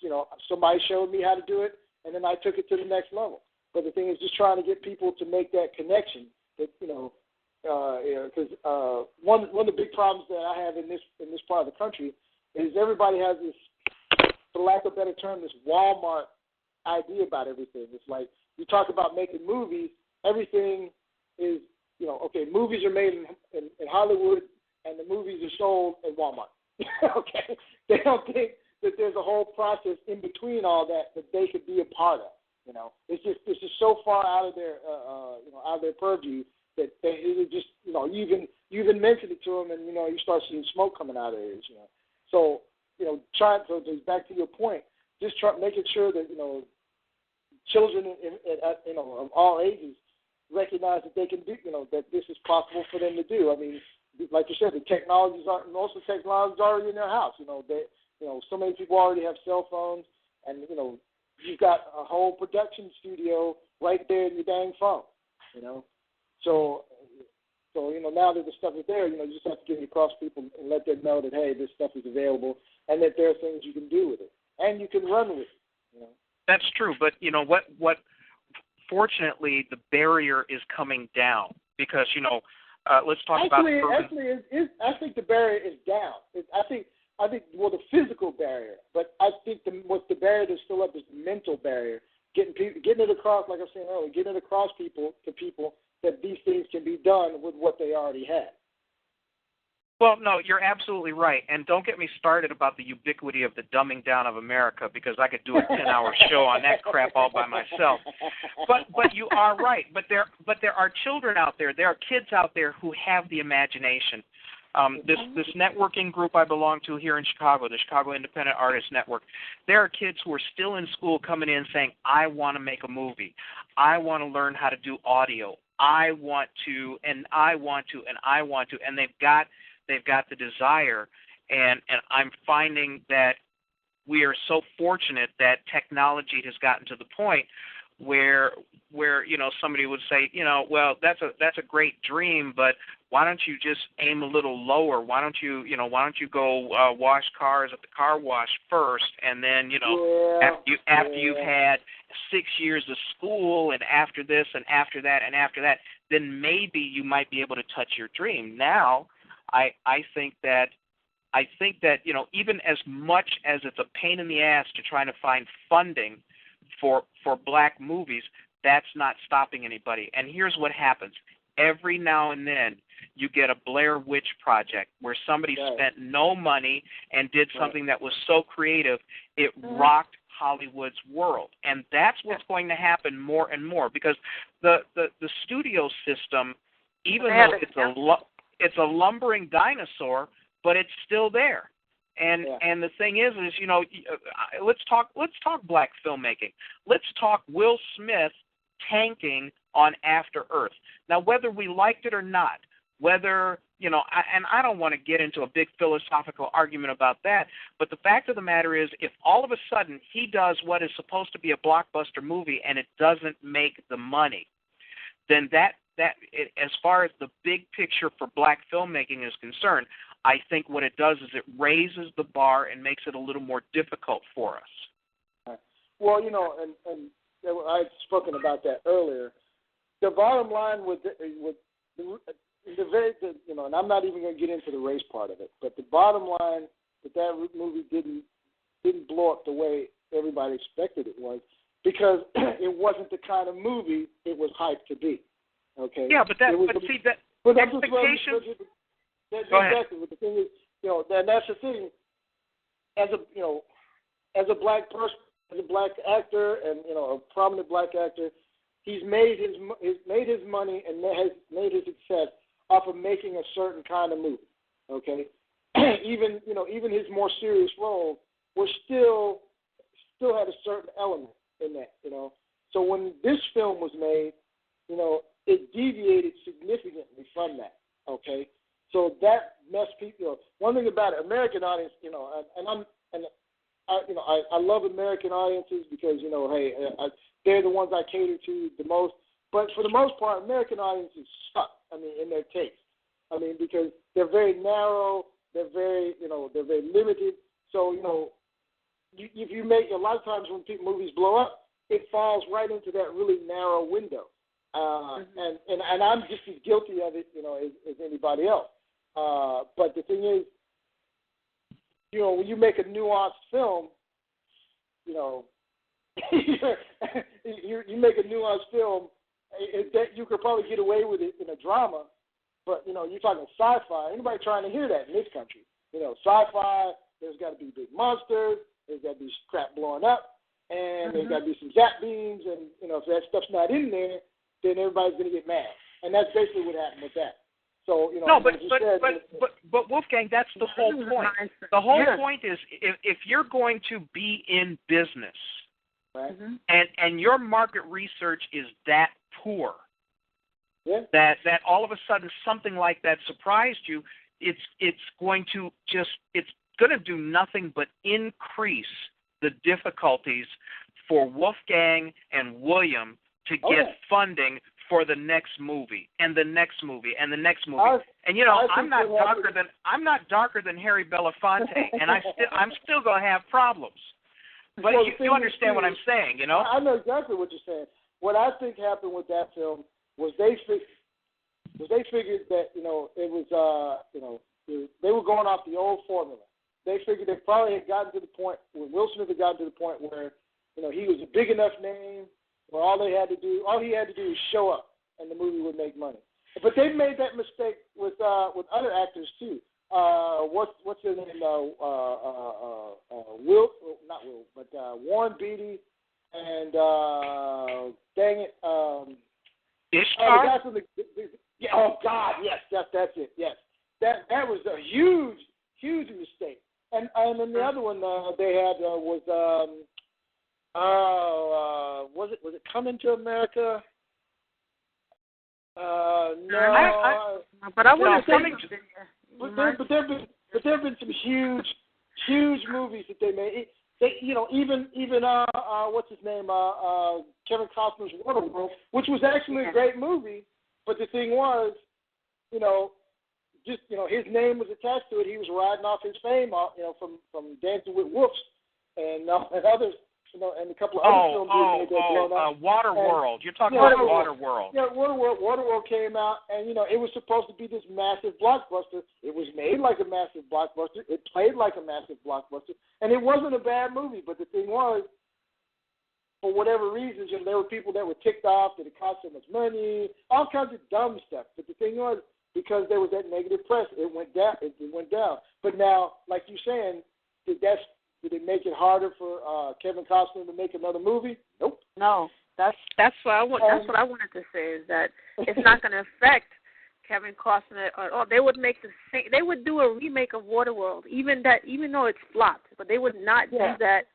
S5: somebody showed me how to do it, and then I took it to the next level. But the thing is just trying to get people to make that connection. That because one of the big problems that I have in this part of the country is everybody has this, for lack of a better term, this Walmart idea about everything. It's like you talk about making movies, everything is, okay, movies are made in Hollywood and the movies are sold at Walmart. Okay? They don't think that there's a whole process in between all that they could be a part of. It's just so far out of their out of their purview that it just you even mention it to them and you start seeing smoke coming out of their ears. So just back to your point, just making sure that children of all ages recognize that they can do that this is possible for them to do. I mean, like you said, most of the technology is already in their house. So many people already have cell phones, and you've got a whole production studio right there in your dang phone. So now that the stuff is there, you just have to get it across people and let them know that, hey, this stuff is available and that there are things you can do with it and you can run with it.
S1: That's true, but what? Fortunately, the barrier is coming down because let's talk about.
S5: I think the barrier is down. I think the physical barrier, but I think what the barrier that's still up is the mental barrier. Getting it across, like I was saying earlier, getting it across to people that these things can be done with what they already had.
S1: Well, no, you're absolutely right. And don't get me started about the ubiquity of the dumbing down of America, because I could do a 10-hour show on that crap all by myself. But you are right. But there are children out there, there are kids out there who have the imagination. This networking group I belong to here in Chicago, the Chicago Independent Artists Network, there are kids who are still in school coming in saying, I want to make a movie. I want to learn how to do audio. I want to, and I want to, and I want to. And they've got the desire, and I'm finding that we are so fortunate that technology has gotten to the point where somebody would say, well, that's a great dream, but why don't you just aim a little lower? Why don't you go wash cars at the car wash first, and then after you've had 6 years of school, and after this and after that and after that, then maybe you might be able to touch your dream. Now, I think that even as much as it's a pain in the ass to try to find funding for black movies, that's not stopping anybody. And here's what happens. Every now and then you get a Blair Witch Project where somebody spent no money and did something that was so creative, it rocked Hollywood's world. And that's what's going to happen more and more, because the studio system, even though it's a lumbering dinosaur, but it's still there. And the thing is let's talk black filmmaking. Let's talk Will Smith tanking on After Earth. Now, whether we liked it or not, whether and I don't want to get into a big philosophical argument about that, but the fact of the matter is, if all of a sudden he does what is supposed to be a blockbuster movie and it doesn't make the money, then as far as the big picture for black filmmaking is concerned, I think what it does is it raises the bar and makes it a little more difficult for us.
S5: Well, and I've spoken about that earlier. The bottom line with and I'm not even going to get into the race part of it, but the bottom line that movie didn't blow up the way everybody expected it was, because it wasn't the kind of movie it was hyped to be. Okay.
S1: Yeah, but expectations.
S5: Go ahead. But the thing is, that's the thing. As a black person, as a black actor, and a prominent black actor, he's made his money and has made his success off of making a certain kind of movie. Okay. Even his more serious roles were still had a certain element in that. So when this film was made, it deviated significantly from that. Okay. So that messed people. One thing about it, American audience, I love American audiences because they're the ones I cater to the most. But for the most part, American audiences suck. In their taste. Because they're very narrow. They're very limited. So if you make a lot of times when movies blow up, it falls right into that really narrow window. And I'm just as guilty of it, as anybody else. But the thing is, when you make a nuanced film, make a nuanced film, that you could probably get away with it in a drama. But, you're talking sci-fi. Anybody trying to hear that in this country? Sci-fi, there's got to be big monsters, there's got to be crap blowing up, and there's got to be some zap beams, and, if that stuff's not in there, then everybody's going to get mad. And that's basically what happened with that. So,
S1: no, but Wolfgang, that's the whole point. The whole point is if you're going to be in business,
S5: right,
S1: and your market research is that poor, that all of a sudden something like that surprised you, it's going to do nothing but increase the difficulties for Wolfgang and William to get funding for the next movie and the next movie and the next movie. I'm not darker than Harry Belafonte, and I'm still going to have problems. But you understand what I'm saying,
S5: I know exactly what you're saying. What I think happened with that film was they figured that it was they were going off the old formula. They figured they probably had gotten to the point where Will Smith had gotten to the point where he was a big enough name where all he had to do is show up and the movie would make money. But they made that mistake with other actors too. What's his name? Warren Beatty and dang it,
S1: Ishtar.
S5: Oh God, yes, that's it. Yes, that was a huge mistake. And then the other one they had was it Coming to America? No.
S3: But I want to say
S5: But there have been some huge movies that they made. Even what's his name? Kevin Costner's Waterworld, which was actually a great movie. But the thing was, his name was attached to it. He was riding off his fame, from Dancing with Wolves and others, and a couple of other films he made that blown up.
S1: Waterworld. You're talking about Waterworld.
S5: Yeah, Waterworld came out, and it was supposed to be this massive blockbuster. It was made like a massive blockbuster. It played like a massive blockbuster, and it wasn't a bad movie. But the thing was, for whatever reasons, there were people that were ticked off that it cost so much money, all kinds of dumb stuff. But the thing was, because there was that negative press, it went down. It went down. But now, like you're saying, did it make it harder for Kevin Costner to make another movie? Nope.
S3: No. That's what I wanted to say, is that it's not going to affect Kevin Costner at all. They would make they would do a remake of Waterworld, even though it's flopped, but they would not do that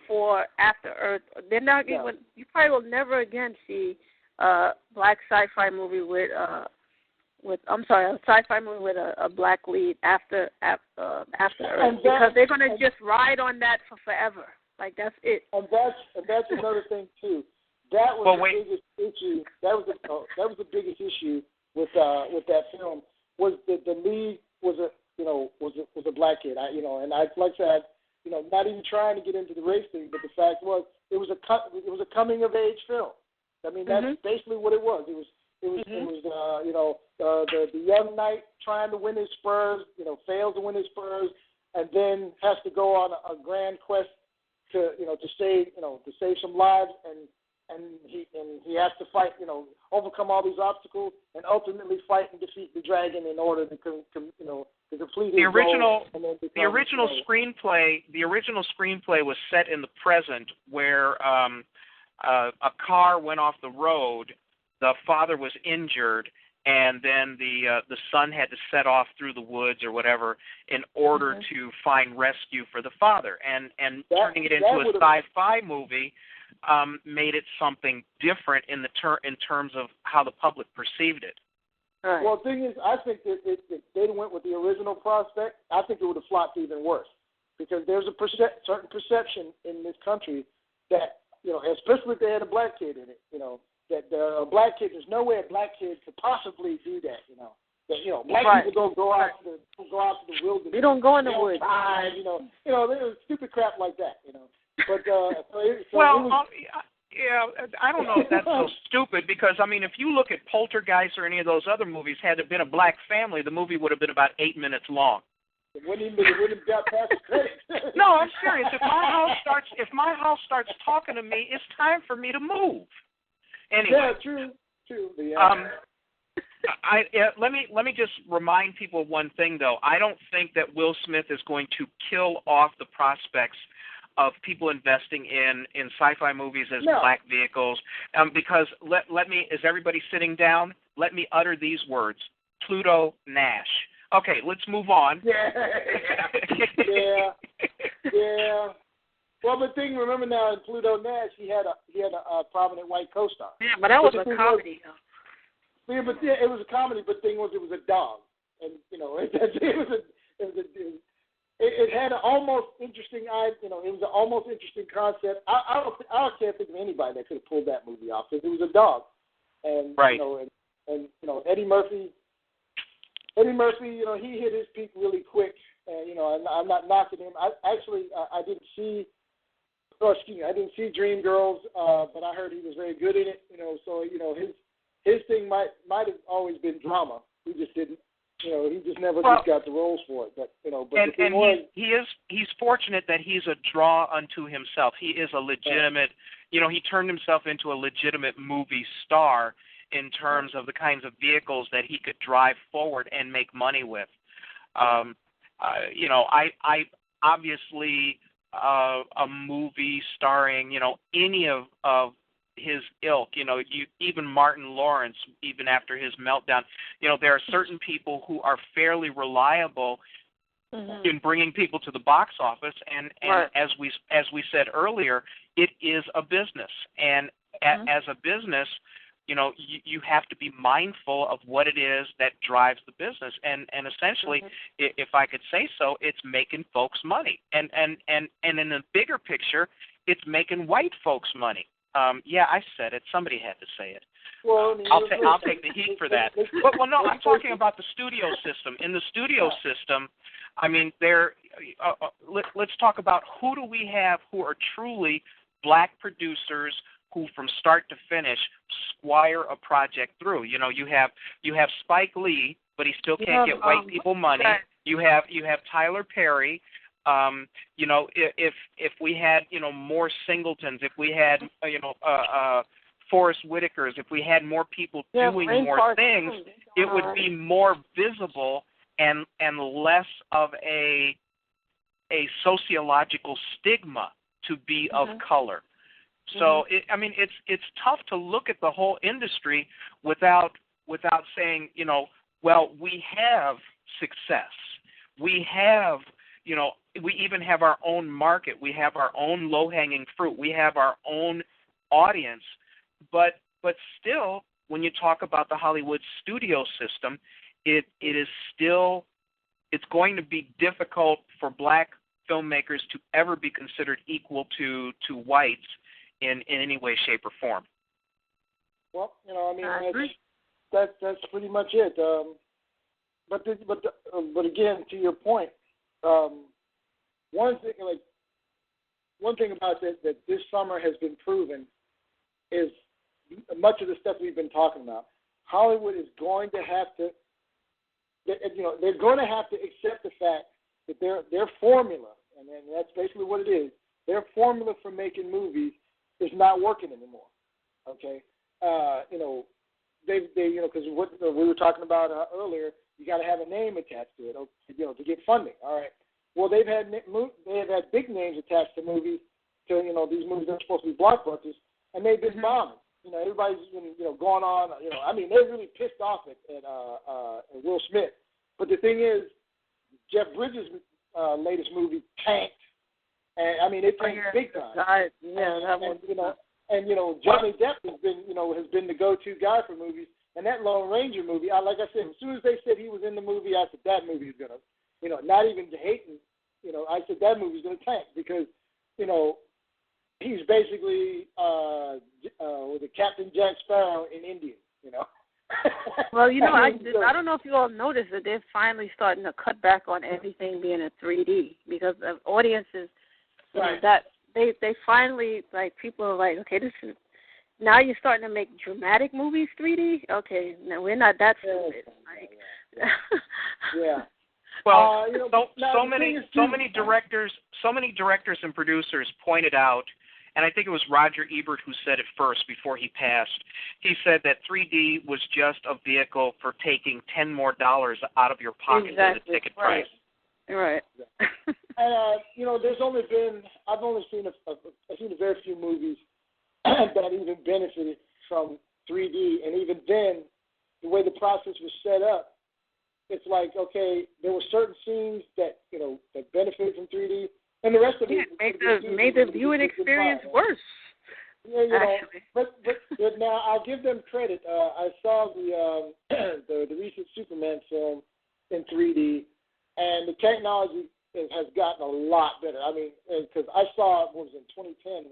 S3: for After Earth. They're not you probably will never again see a black sci-fi movie with a sci-fi movie with a black lead after Earth, because they're going to just ride on that for forever. Like, that's it.
S5: And that's another thing too. That was the biggest issue. That was the biggest issue with that film, was that the lead was a black kid. And I like I said, not even trying to get into the race thing, but the fact was it was a coming of age film. I mean, that's basically what it was. It was the young knight trying to win his spurs, fails to win his spurs, and then has to go on a grand quest to save some lives, and he has to fight, overcome all these obstacles, and ultimately fight and defeat the dragon in order to complete his goal. The original screenplay was set in the present, where a car went off the road. The father was injured, and then the son had to set off through the woods or whatever in order to find rescue for the father. And turning it into a sci-fi movie made it something different in terms of how the public perceived it. Right. Well, the thing is, I think that if they went with the original prospect, I think it would have flopped even worse, because there's a certain perception in this country that, especially if they had a black kid in it, that a black kid, there's no way a black kid could possibly do that, That, black people don't go out to the wilderness.
S3: They don't go in the woods.
S5: There's stupid crap like that, But
S1: I don't know if that's so stupid, because if you look at Poltergeist or any of those other movies, had it been a black family, the movie would have been about 8 minutes long.
S5: It wouldn't have got past the credits.
S1: No, I'm serious. If my house starts talking to me, it's time for me to move. Anyway.
S5: Yeah, true. Yeah.
S1: Let me just remind people of one thing, though. I don't think that Will Smith is going to kill off the prospects of people investing in sci-fi movies as black vehicles. Because let me, is everybody sitting down? Let me utter these words: Pluto Nash. Okay, let's move on.
S5: Yeah. Well, the thing, remember now, in Pluto Nash, he had a prominent white co-star.
S3: Yeah, but that was a comedy.
S5: Yeah, but it was a comedy. But the thing was, it was a dog, and it had an almost interesting, it was an almost interesting concept. I can't think of anybody that could have pulled that movie off because it was a dog, and
S1: right.
S5: And Eddie Murphy, he hit his peak really quick, and I'm not knocking him. I didn't see Dreamgirls, but I heard he was very good in it. So his thing might have always been drama. He just didn't. He just never got the roles for it. But
S1: he's fortunate that he's a draw unto himself. He is a legitimate. He turned himself into a legitimate movie star in terms of the kinds of vehicles that he could drive forward and make money with. I obviously a movie starring any of his ilk, even Martin Lawrence, even after his meltdown, there are certain people who are fairly reliable in bringing people to the box office, and
S3: right.
S1: as we said earlier, it is a business, and as a business, you have to be mindful of what it is that drives the business, and essentially, if I could say so, it's making folks money, and in the bigger picture, it's making white folks money. Yeah, I said it. Somebody had to say it.
S5: Well,
S1: I'll take the heat for that. Well, no, I'm talking about the studio system. In the studio system, I mean, let's talk about who do we have who are truly black producers who, from start to finish, squire a project through. You have Spike Lee, but he still can't get white people money.
S3: Right.
S1: You have Tyler Perry. If we had, more Singletons, if we had, Forrest Whitakers, if we had more people doing more things, it would be more visible and less of a sociological stigma to be of color. So it's tough to look at the whole industry without saying, well, we have success, we have, we even have our own market, we have our own low-hanging fruit, we have our own audience, but still, when you talk about the Hollywood studio system, it is still, it's going to be difficult for black filmmakers to ever be considered equal to whites in any way, shape, or form.
S5: Well, that's pretty much it. But again, to your point, one thing about that this summer has been proven is much of the stuff we've been talking about. Hollywood is going to have to, they're going to have to accept the fact that their formula, and that's basically what it is. Their formula for making movies is not working anymore. Okay, because what we were talking about earlier, you got to have a name attached to it, to get funding. All right. Well, they have had big names attached to movies, to these movies that are supposed to be blockbusters, and they've been bombing. Everybody's been going on. They're really pissed off at Will Smith. But the thing is, Jeff Bridges' latest movie tanked, and it tanked big time. Johnny Depp has been the go-to guy for movies. And that Lone Ranger movie, like I said, as soon as they said he was in the movie, I said that movie is gonna, not even hating, I said that movie's gonna tank because, he's basically with a Captain Jack Sparrow in Indian,
S3: Well, I don't know if you all noticed that they're finally starting to cut back on everything being in 3D because of audiences, that they finally, people are like, okay, this is, now you're starting to make dramatic movies 3D? Okay, no, we're not that stupid.
S5: Yeah.
S1: Well, so many directors and producers pointed out, and I think it was Roger Ebert who said it first before he passed. He said that 3D was just a vehicle for taking $10 more out of your pocket than the ticket price.
S3: Right.
S5: And there's only been I've seen a very few movies that even benefited from 3D, and even then, the way the process was set up, it's like, okay, there were certain scenes that that benefited from 3D, and the rest of it
S3: made the viewing experience worse.
S5: Yeah, but now I'll give them credit. I saw the recent Superman film in 3D, and the technology has gotten a lot better. I mean, because I saw it was in 2010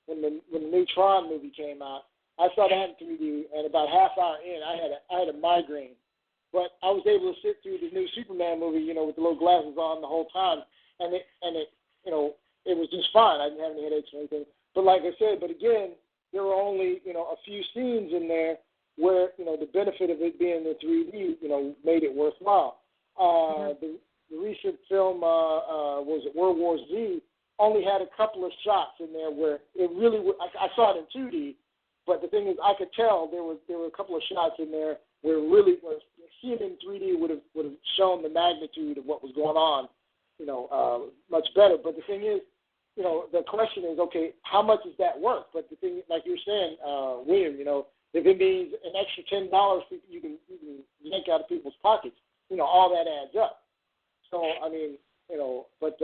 S5: when the new Tron movie came out. I saw that in 3D, and about half hour in, I had a migraine. But I was able to sit through the new Superman movie, with the little glasses on the whole time, and it was just fine. I didn't have any headaches or anything. But like I said, again, there were only a few scenes in there where the benefit of it being the 3D made it worthwhile. The recent film was it World War Z only had a couple of shots in there where it really I saw it in 2D, but the thing is I could tell there were a couple of shots in there where really was seeing it in 3D would have shown the magnitude of what was going on much better. But the thing is, the question is, okay, how much is that worth? But the thing, like you're saying, William, if it means an extra $10 you can yank out of people's pockets, all that adds up. So I mean, but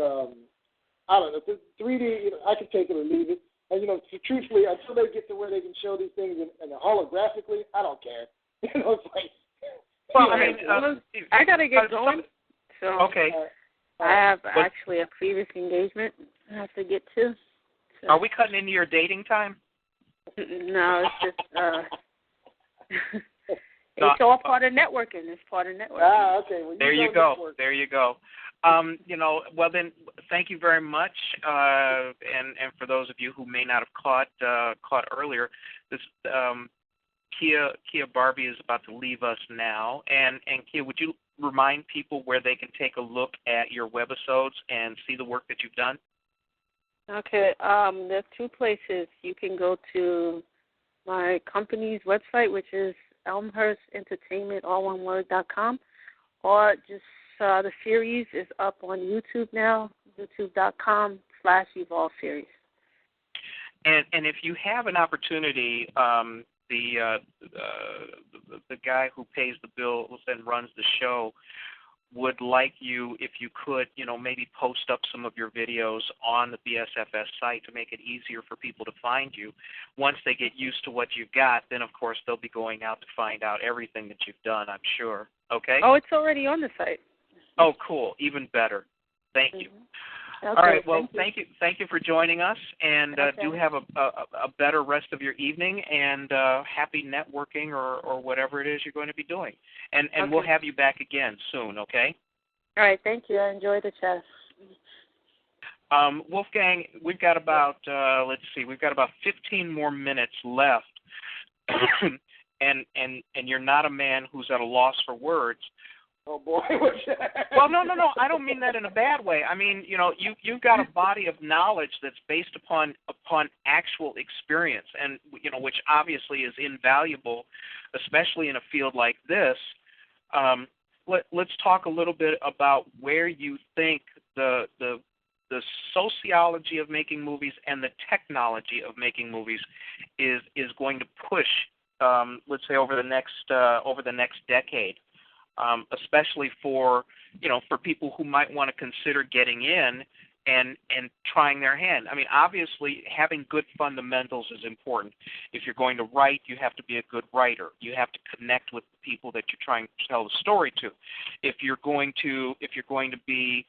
S5: I don't know. 3D, I can take it or leave it. And truthfully, until they get to where they can show these things and holographically, I don't care. It's like.
S1: Well, I mean,
S3: I gotta get going. So
S1: okay.
S3: I have actually a previous engagement I have to get to. So.
S1: Are we cutting into your dating time?
S3: No, it's just it's all part of networking. It's part of networking.
S5: Ah, okay. Well,
S1: there you go. Network. There you go. Well then, thank you very much. And for those of you who may not have caught earlier, this Kia Barbee is about to leave us now. And Kia, would you remind people where they can take a look at your webisodes and see the work that you've done?
S3: Okay. There's two places. You can go to my company's website, which is elmhurstentertainment.com, or just the series is up on YouTube now, youtube.com/Evolve Series.
S1: And if you have an opportunity, the guy who pays the bills and runs the show would like you, if you could, maybe post up some of your videos on the BSFS site to make it easier for people to find you. Once they get used to what you've got, then, of course, they'll be going out to find out everything that you've done, I'm sure. Okay?
S3: Oh, it's already on the site.
S1: Oh, cool. Even better. Thank you.
S3: Okay,
S1: all right. Well, thank you for joining us, and do have a better rest of your evening, and happy networking or whatever it is you're going to be doing. And we'll have you back again soon. Okay.
S3: All right. Thank you. I enjoyed the chat.
S1: Wolfgang, we've got about we've got about 15 more minutes left, and you're not a man who's at a loss for words.
S5: Oh boy!
S1: Well, no. I don't mean that in a bad way. I mean, you've got a body of knowledge that's based upon actual experience, and which obviously is invaluable, especially in a field like this. Let's talk a little bit about where you think the sociology of making movies and the technology of making movies is going to push. Let's say over the next decade. Especially for people who might want to consider getting in and trying their hand. I mean, obviously, having good fundamentals is important. If you're going to write, you have to be a good writer. You have to connect with the people that you're trying to tell the story to. If you're going to be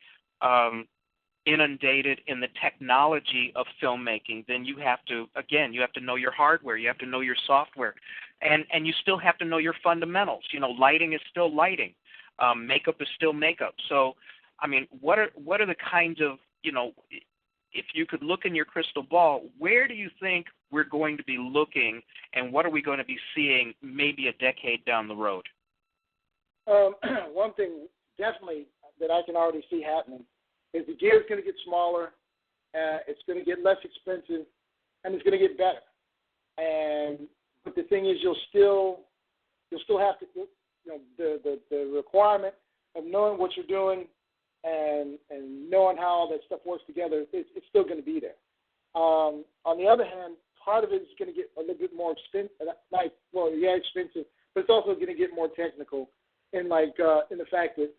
S1: inundated in the technology of filmmaking, then you have to know your hardware, you have to know your software, and you still have to know your fundamentals. Lighting is still lighting, makeup is still makeup. So, I mean, what are the kinds of, if you could look in your crystal ball, where do you think we're going to be looking, and what are we going to be seeing maybe a decade down the road?
S5: One thing definitely that I can already see happening is the gear is going to get smaller. It's going to get less expensive, and it's going to get better. But the thing is, you'll still have to, the requirement of knowing what you're doing and knowing how all that stuff works together, it's still going to be there. On the other hand, part of it is going to get a little bit more expensive. Expensive, but it's also going to get more technical. In the fact that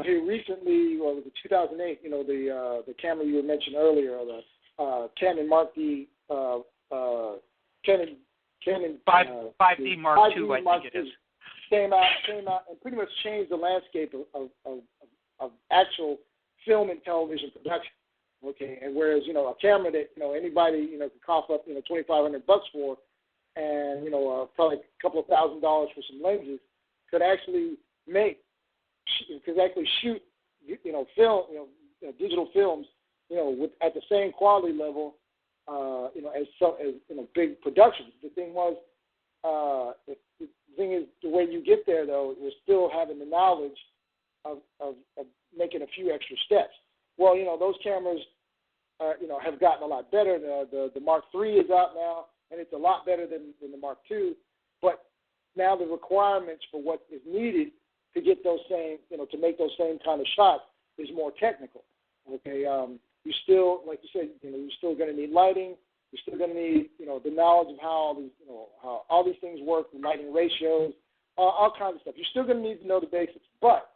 S5: here recently, was it 2008? The camera you mentioned earlier, the Canon Mark D, Canon
S1: 5D Mark II, I think it is.
S5: Came out and pretty much changed the landscape of actual film and television production. Okay, and whereas a camera that anybody could cough up $2,500 for, and probably a couple of $1,000 for some lenses, could actually shoot film digital films at the same quality level as big productions. The thing is the way you get there though is still having the knowledge of making a few extra steps. Well, those cameras have gotten a lot better. The Mark III is out now, and it's a lot better than the Mark II. But now the requirements for what is needed to get those same, to make those same kind of shots is more technical. Okay, you still, like you said, you're still going to need lighting. You're still going to need, the knowledge of how all these things work, the lighting ratios, all kinds of stuff. You're still going to need to know the basics. But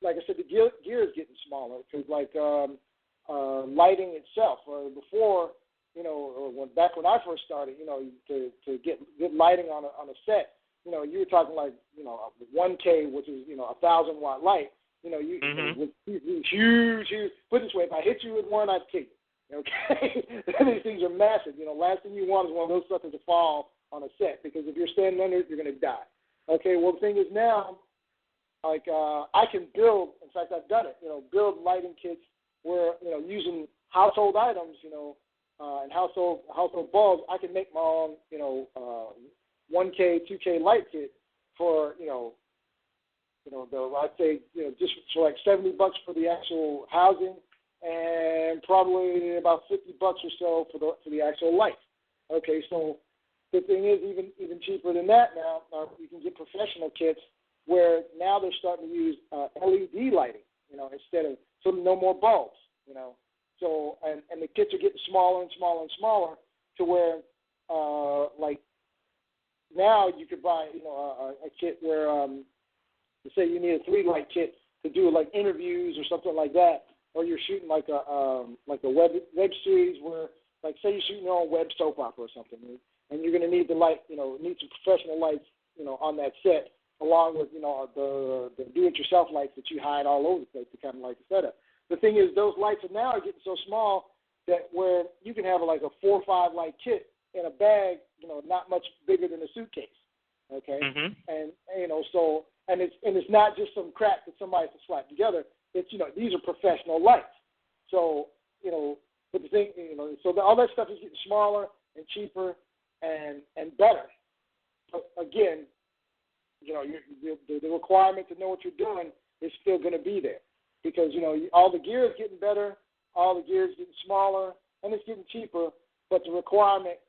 S5: like I said, the gear is getting smaller because lighting itself. Before, back when I first started, to get good lighting on a set, you were talking 1K, which is 1,000-watt light. With huge. Put it this way: if I hit you with one, I'd kick you. Okay, these things are massive. Last thing you want is one of those suckers to fall on a set because if you're standing under it, you're going to die. Okay, well the thing is now, I can build. In fact, I've done it. Build lighting kits where using household items, and household bulbs, I can make my own, 1K, 2K light kit for, I'd say, just for $70 for the actual housing, and probably about $50 or so for the actual light. Okay, so the thing is, even cheaper than that now, you can get professional kits where now they're starting to use LED lighting, instead of no more bulbs, So and the kits are getting smaller and smaller and smaller to where now you could buy a kit where say you need a 3-light kit to do interviews or something like that, or you're shooting a web series where say you're shooting your own web soap opera or something, and you're going to need the light, need some professional lights on that set along with the do-it-yourself lights that you hide all over the place to kind of the setup. The thing is, those lights are getting so small that where you can have a 4 or 5 light kit in a bag, not much bigger than a suitcase. Okay, and it's not just some crap that somebody can slap together. It's these are professional lights. So but the thing all that stuff is getting smaller and cheaper and better. But again, the requirement to know what you're doing is still going to be there. Because, all the gear is getting better, all the gear is getting smaller, and it's getting cheaper, but the requirement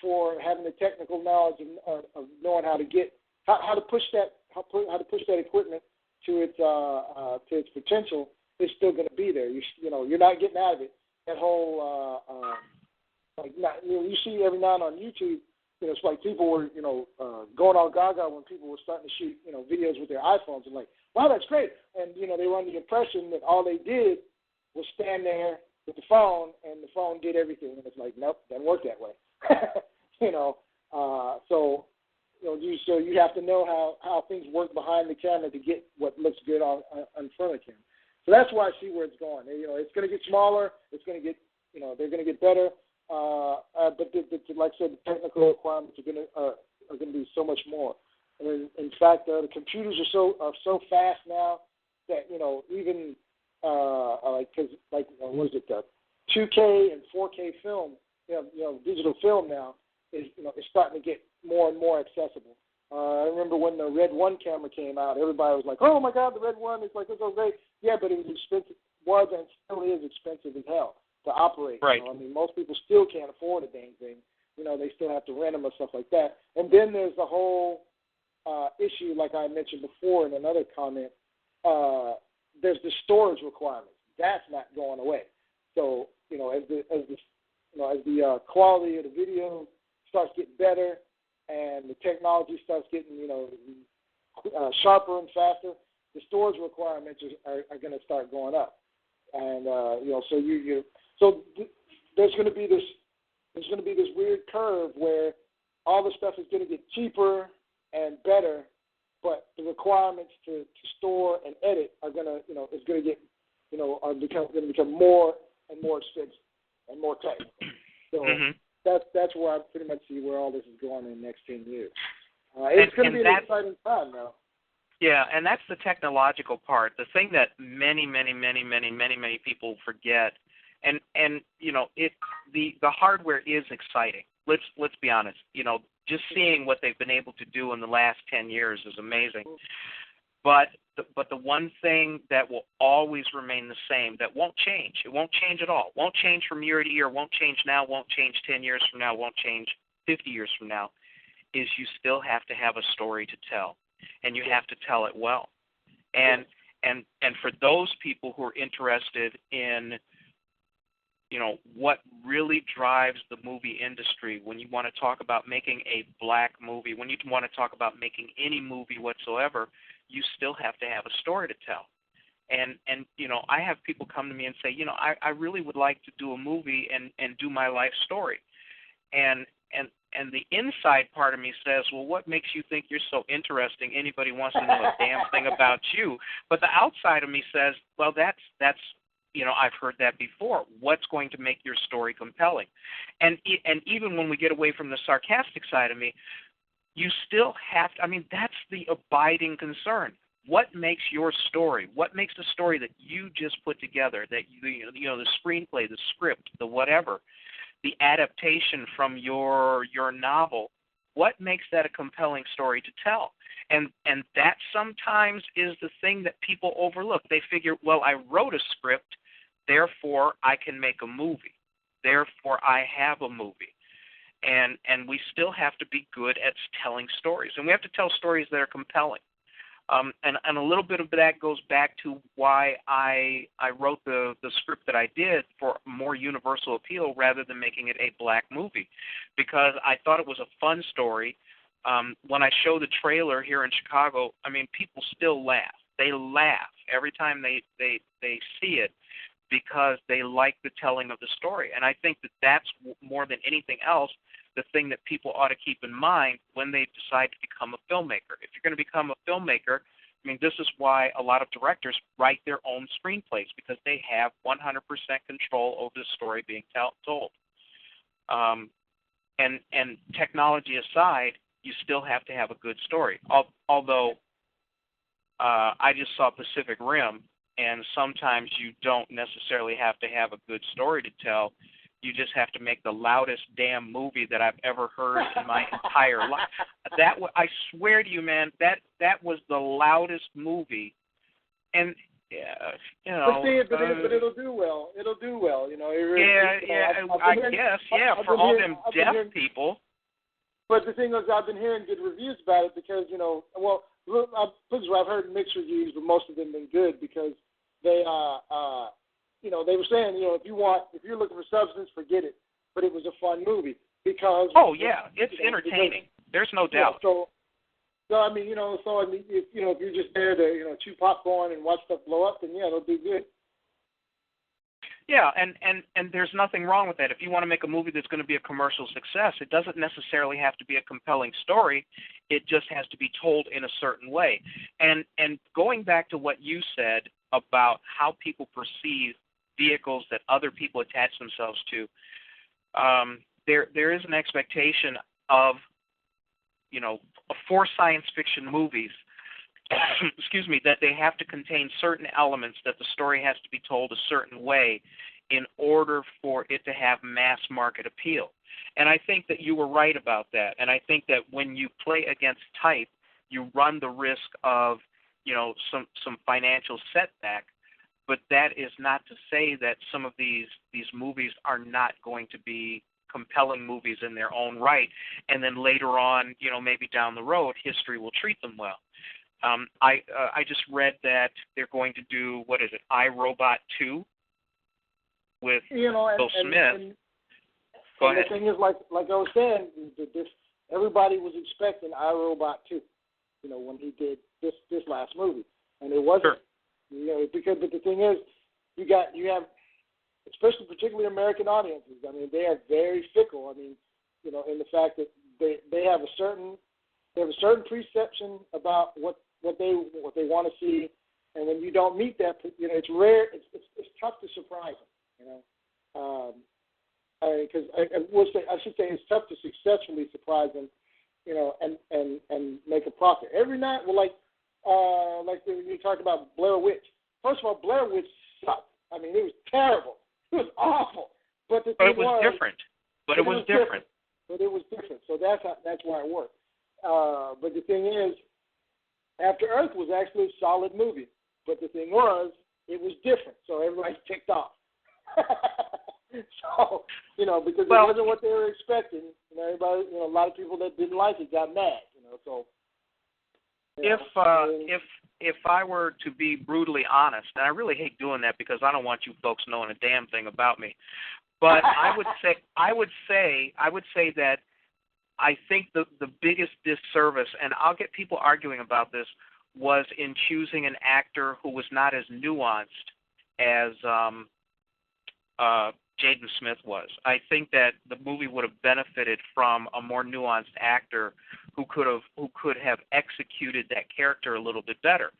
S5: for having the technical knowledge of knowing how to push that equipment to its potential is still going to be there. You're not getting out of it. That whole you see every now and on YouTube, it's like people were going all gaga when people were starting to shoot videos with their iPhones and wow, that's great. And, they were under the impression that all they did was stand there with the phone, and the phone did everything. And it's nope, doesn't work that way. So you have to know how things work behind the camera to get what looks good on front of the camera. So that's why I see where it's going. It's going to get smaller. It's going to get, they're going to get better. But like I said, the technical requirements are going to be so much more. And in fact, the computers are so fast now that even what is it, 2K and 4K film, digital film now is starting to get more and more accessible. I remember when the Red 1 camera came out, everybody was like, "Oh my God, the Red 1!" It's so great. Yeah, but it was expensive. Was and still is expensive as hell to operate.
S1: Right.
S5: I mean, most people still can't afford a dang thing. They still have to rent them or stuff like that. And then there's the whole issue, like I mentioned before in another comment. There's the storage requirements. That's not going away. So as the quality of the video starts getting better and the technology starts getting sharper and faster, the storage requirements are going to start going up. And so there's going to be this weird curve where all the stuff is going to get cheaper and better, but the requirements to store and edit are going to become more and more expensive and more tight. So that's where I pretty much see where all this is going in the next 10 years. It's going to be an exciting time now.
S1: Yeah, and that's the technological part. The thing that many people forget, and the hardware is exciting. Let's be honest. Just seeing what they've been able to do in the last 10 years is amazing. But the one thing that will always remain the same, that won't change, it won't change at all, won't change from year to year, won't change now, won't change 10 years from now, won't change 50 years from now, is you still have to have a story to tell, and you have to tell it well. And for those people who are interested in what really drives the movie industry, when you want to talk about making a black movie, when you want to talk about making any movie whatsoever, you still have to have a story to tell. And I have people come to me and say, I really would like to do a movie and do my life story. And the inside part of me says, well, what makes you think you're so interesting? Anybody wants to know a damn thing about you. But the outside of me says, well, that's I've heard that before. What's going to make your story compelling? And even when we get away from the sarcastic side of me, you still have to, that's the abiding concern. What makes your story? What makes the story that you just put together, that the screenplay, the script, the whatever, the adaptation from your novel, what makes that a compelling story to tell? And that sometimes is the thing that people overlook. They figure, well, I wrote a script, therefore I can make a movie. Therefore I have a movie. And we still have to be good at telling stories. And we have to tell stories that are compelling. And a little bit of that goes back to why I wrote the script that I did for more universal appeal rather than making it a black movie, because I thought it was a fun story. When I show the trailer here in Chicago, people still laugh. They laugh every time they see it because they like the telling of the story. And I think that that's more than anything else the thing that people ought to keep in mind when they decide to become a filmmaker. If you're going to become a filmmaker, this is why a lot of directors write their own screenplays, because they have 100% control over the story being told. And technology aside, you still have to have a good story. Although I just saw Pacific Rim, and sometimes you don't necessarily have to have a good story to tell. You just have to make the loudest damn movie that I've ever heard in my entire life. I swear to you, man, that was the loudest movie. And
S5: but it'll do well. It'll do well,
S1: I guess, for all them deaf people.
S5: But the thing is, I've been hearing good reviews about it because I've heard mixed reviews, but most of them have been good because they they were saying, if you're looking for substance, forget it. But it was a fun movie because.
S1: Oh yeah, it's entertaining. There's no doubt.
S5: Yeah, if you're just there to chew popcorn and watch stuff blow up, then it'll do good.
S1: Yeah, and there's nothing wrong with that. If you want to make a movie that's going to be a commercial success, it doesn't necessarily have to be a compelling story. It just has to be told in a certain way. And going back to what you said about how people perceive vehicles that other people attach themselves to, there is an expectation of, for science fiction movies, excuse me, that they have to contain certain elements, that the story has to be told a certain way in order for it to have mass market appeal. And I think that you were right about that. And I think that when you play against type, you run the risk of, some financial setback but that is not to say that some of these movies are not going to be compelling movies in their own right, and then later on, maybe down the road, history will treat them well. I just read that they're going to do, what is it, iRobot 2 with Will Smith. Go ahead.
S5: The thing is, like I was saying, everybody was expecting iRobot 2, when he did this last movie, and it wasn't.
S1: Sure.
S5: But the thing is, you have, especially particularly American audiences. I mean, they are very fickle. I mean, in the fact that they have a certain perception about what they want to see, and when you don't meet that, it's rare. It's tough to surprise them. Because I should say it's tough to successfully surprise them, and make a profit. Every night, like when you talked about Blair Witch. First of all, Blair Witch sucked. I mean, it was terrible. It was awful. But it was
S1: different. But it was different.
S5: But it was different. So that's why it worked. But the thing is, After Earth was actually a solid movie. But the thing was, it was different. So everybody's ticked off. So, because it wasn't what they were expecting. Everybody, a lot of people that didn't like it got mad. So.
S1: If I were to be brutally honest, and I really hate doing that because I don't want you folks knowing a damn thing about me, but I would say that I think the biggest disservice, and I'll get people arguing about this, was in choosing an actor who was not as nuanced as Jaden Smith was. I think that the movie would have benefited from a more nuanced actor who could have executed that character a little bit better.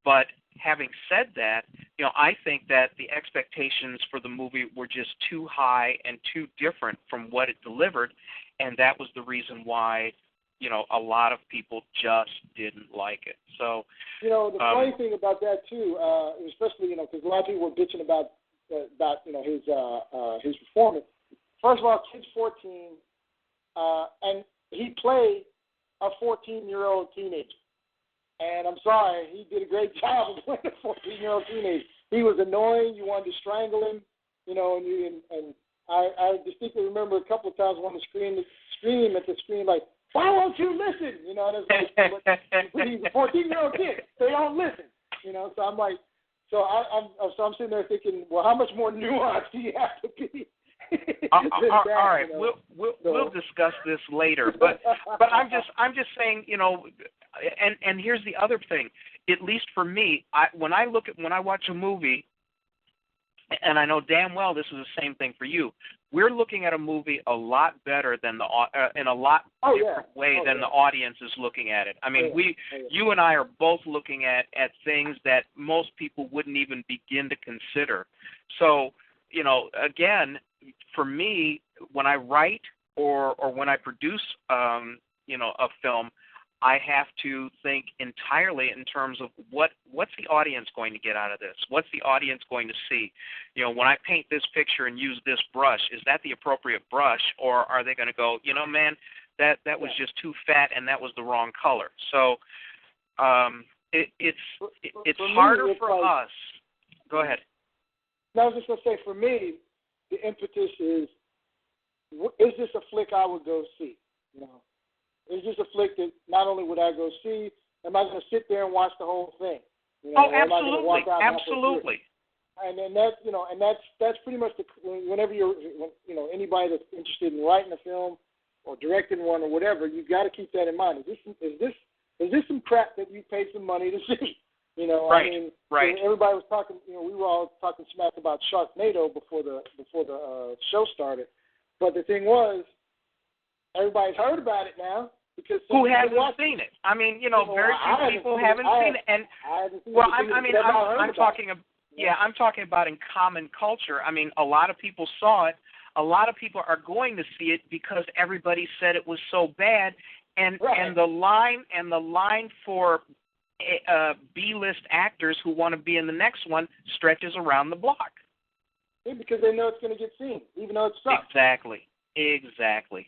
S1: But having said that, I think that the expectations for the movie were just too high and too different from what it delivered, and that was the reason why a lot of people just didn't like it. So
S5: the funny thing about that too, especially because a lot of people were bitching about his performance. First of all, kid's 14, and he played a 14-year-old teenager. And I'm sorry, he did a great job of playing a 14-year-old teenager. He was annoying. You wanted to strangle him, and I distinctly remember a couple of times wanting to scream at the screen like, "Why won't you listen?" And it's like, but he's a 14-year-old kid. They don't listen, So I'm like. So I'm sitting there thinking, well, how much more nuanced do you have to be?
S1: All right, we'll discuss this later. But I'm just saying, and here's the other thing. At least for me, when I watch a movie, and I know damn well this is the same thing for you. We're looking at a movie a lot better than in a lot different way than the audience is looking at it. I mean, you and I are both looking at things that most people wouldn't even begin to consider. So, again, for me, when I write or when I produce, a film, I have to think entirely in terms of what's the audience going to get out of this? What's the audience going to see? When I paint this picture and use this brush, is that the appropriate brush, or are they going to go, man, that was just too fat and that was the wrong color? So it's harder for us. Go ahead.
S5: No, I was just going to say, for me, the impetus is this a flick I would go see? Is this a flick that not only would I go see, am I going to sit there and watch the whole thing?
S1: Absolutely, absolutely.
S5: And then that's pretty much whenever anybody that's interested in writing a film or directing one or whatever, you've got to keep that in mind. Is this some crap that you paid some money to see?
S1: Right.
S5: I mean,
S1: right.
S5: Everybody was talking. We were all talking smack about Sharknado before the show started, but the thing was, everybody's heard about it now.
S1: Who hasn't seen it? I mean, very few people haven't seen it, and I'm talking about in common culture. I mean, a lot of people saw it. A lot of people are going to see it because everybody said it was so bad, and the line for B-list actors who want to be in the next one stretches around the block.
S5: Yeah, because they know it's going to get seen, even though it sucks.
S1: Exactly.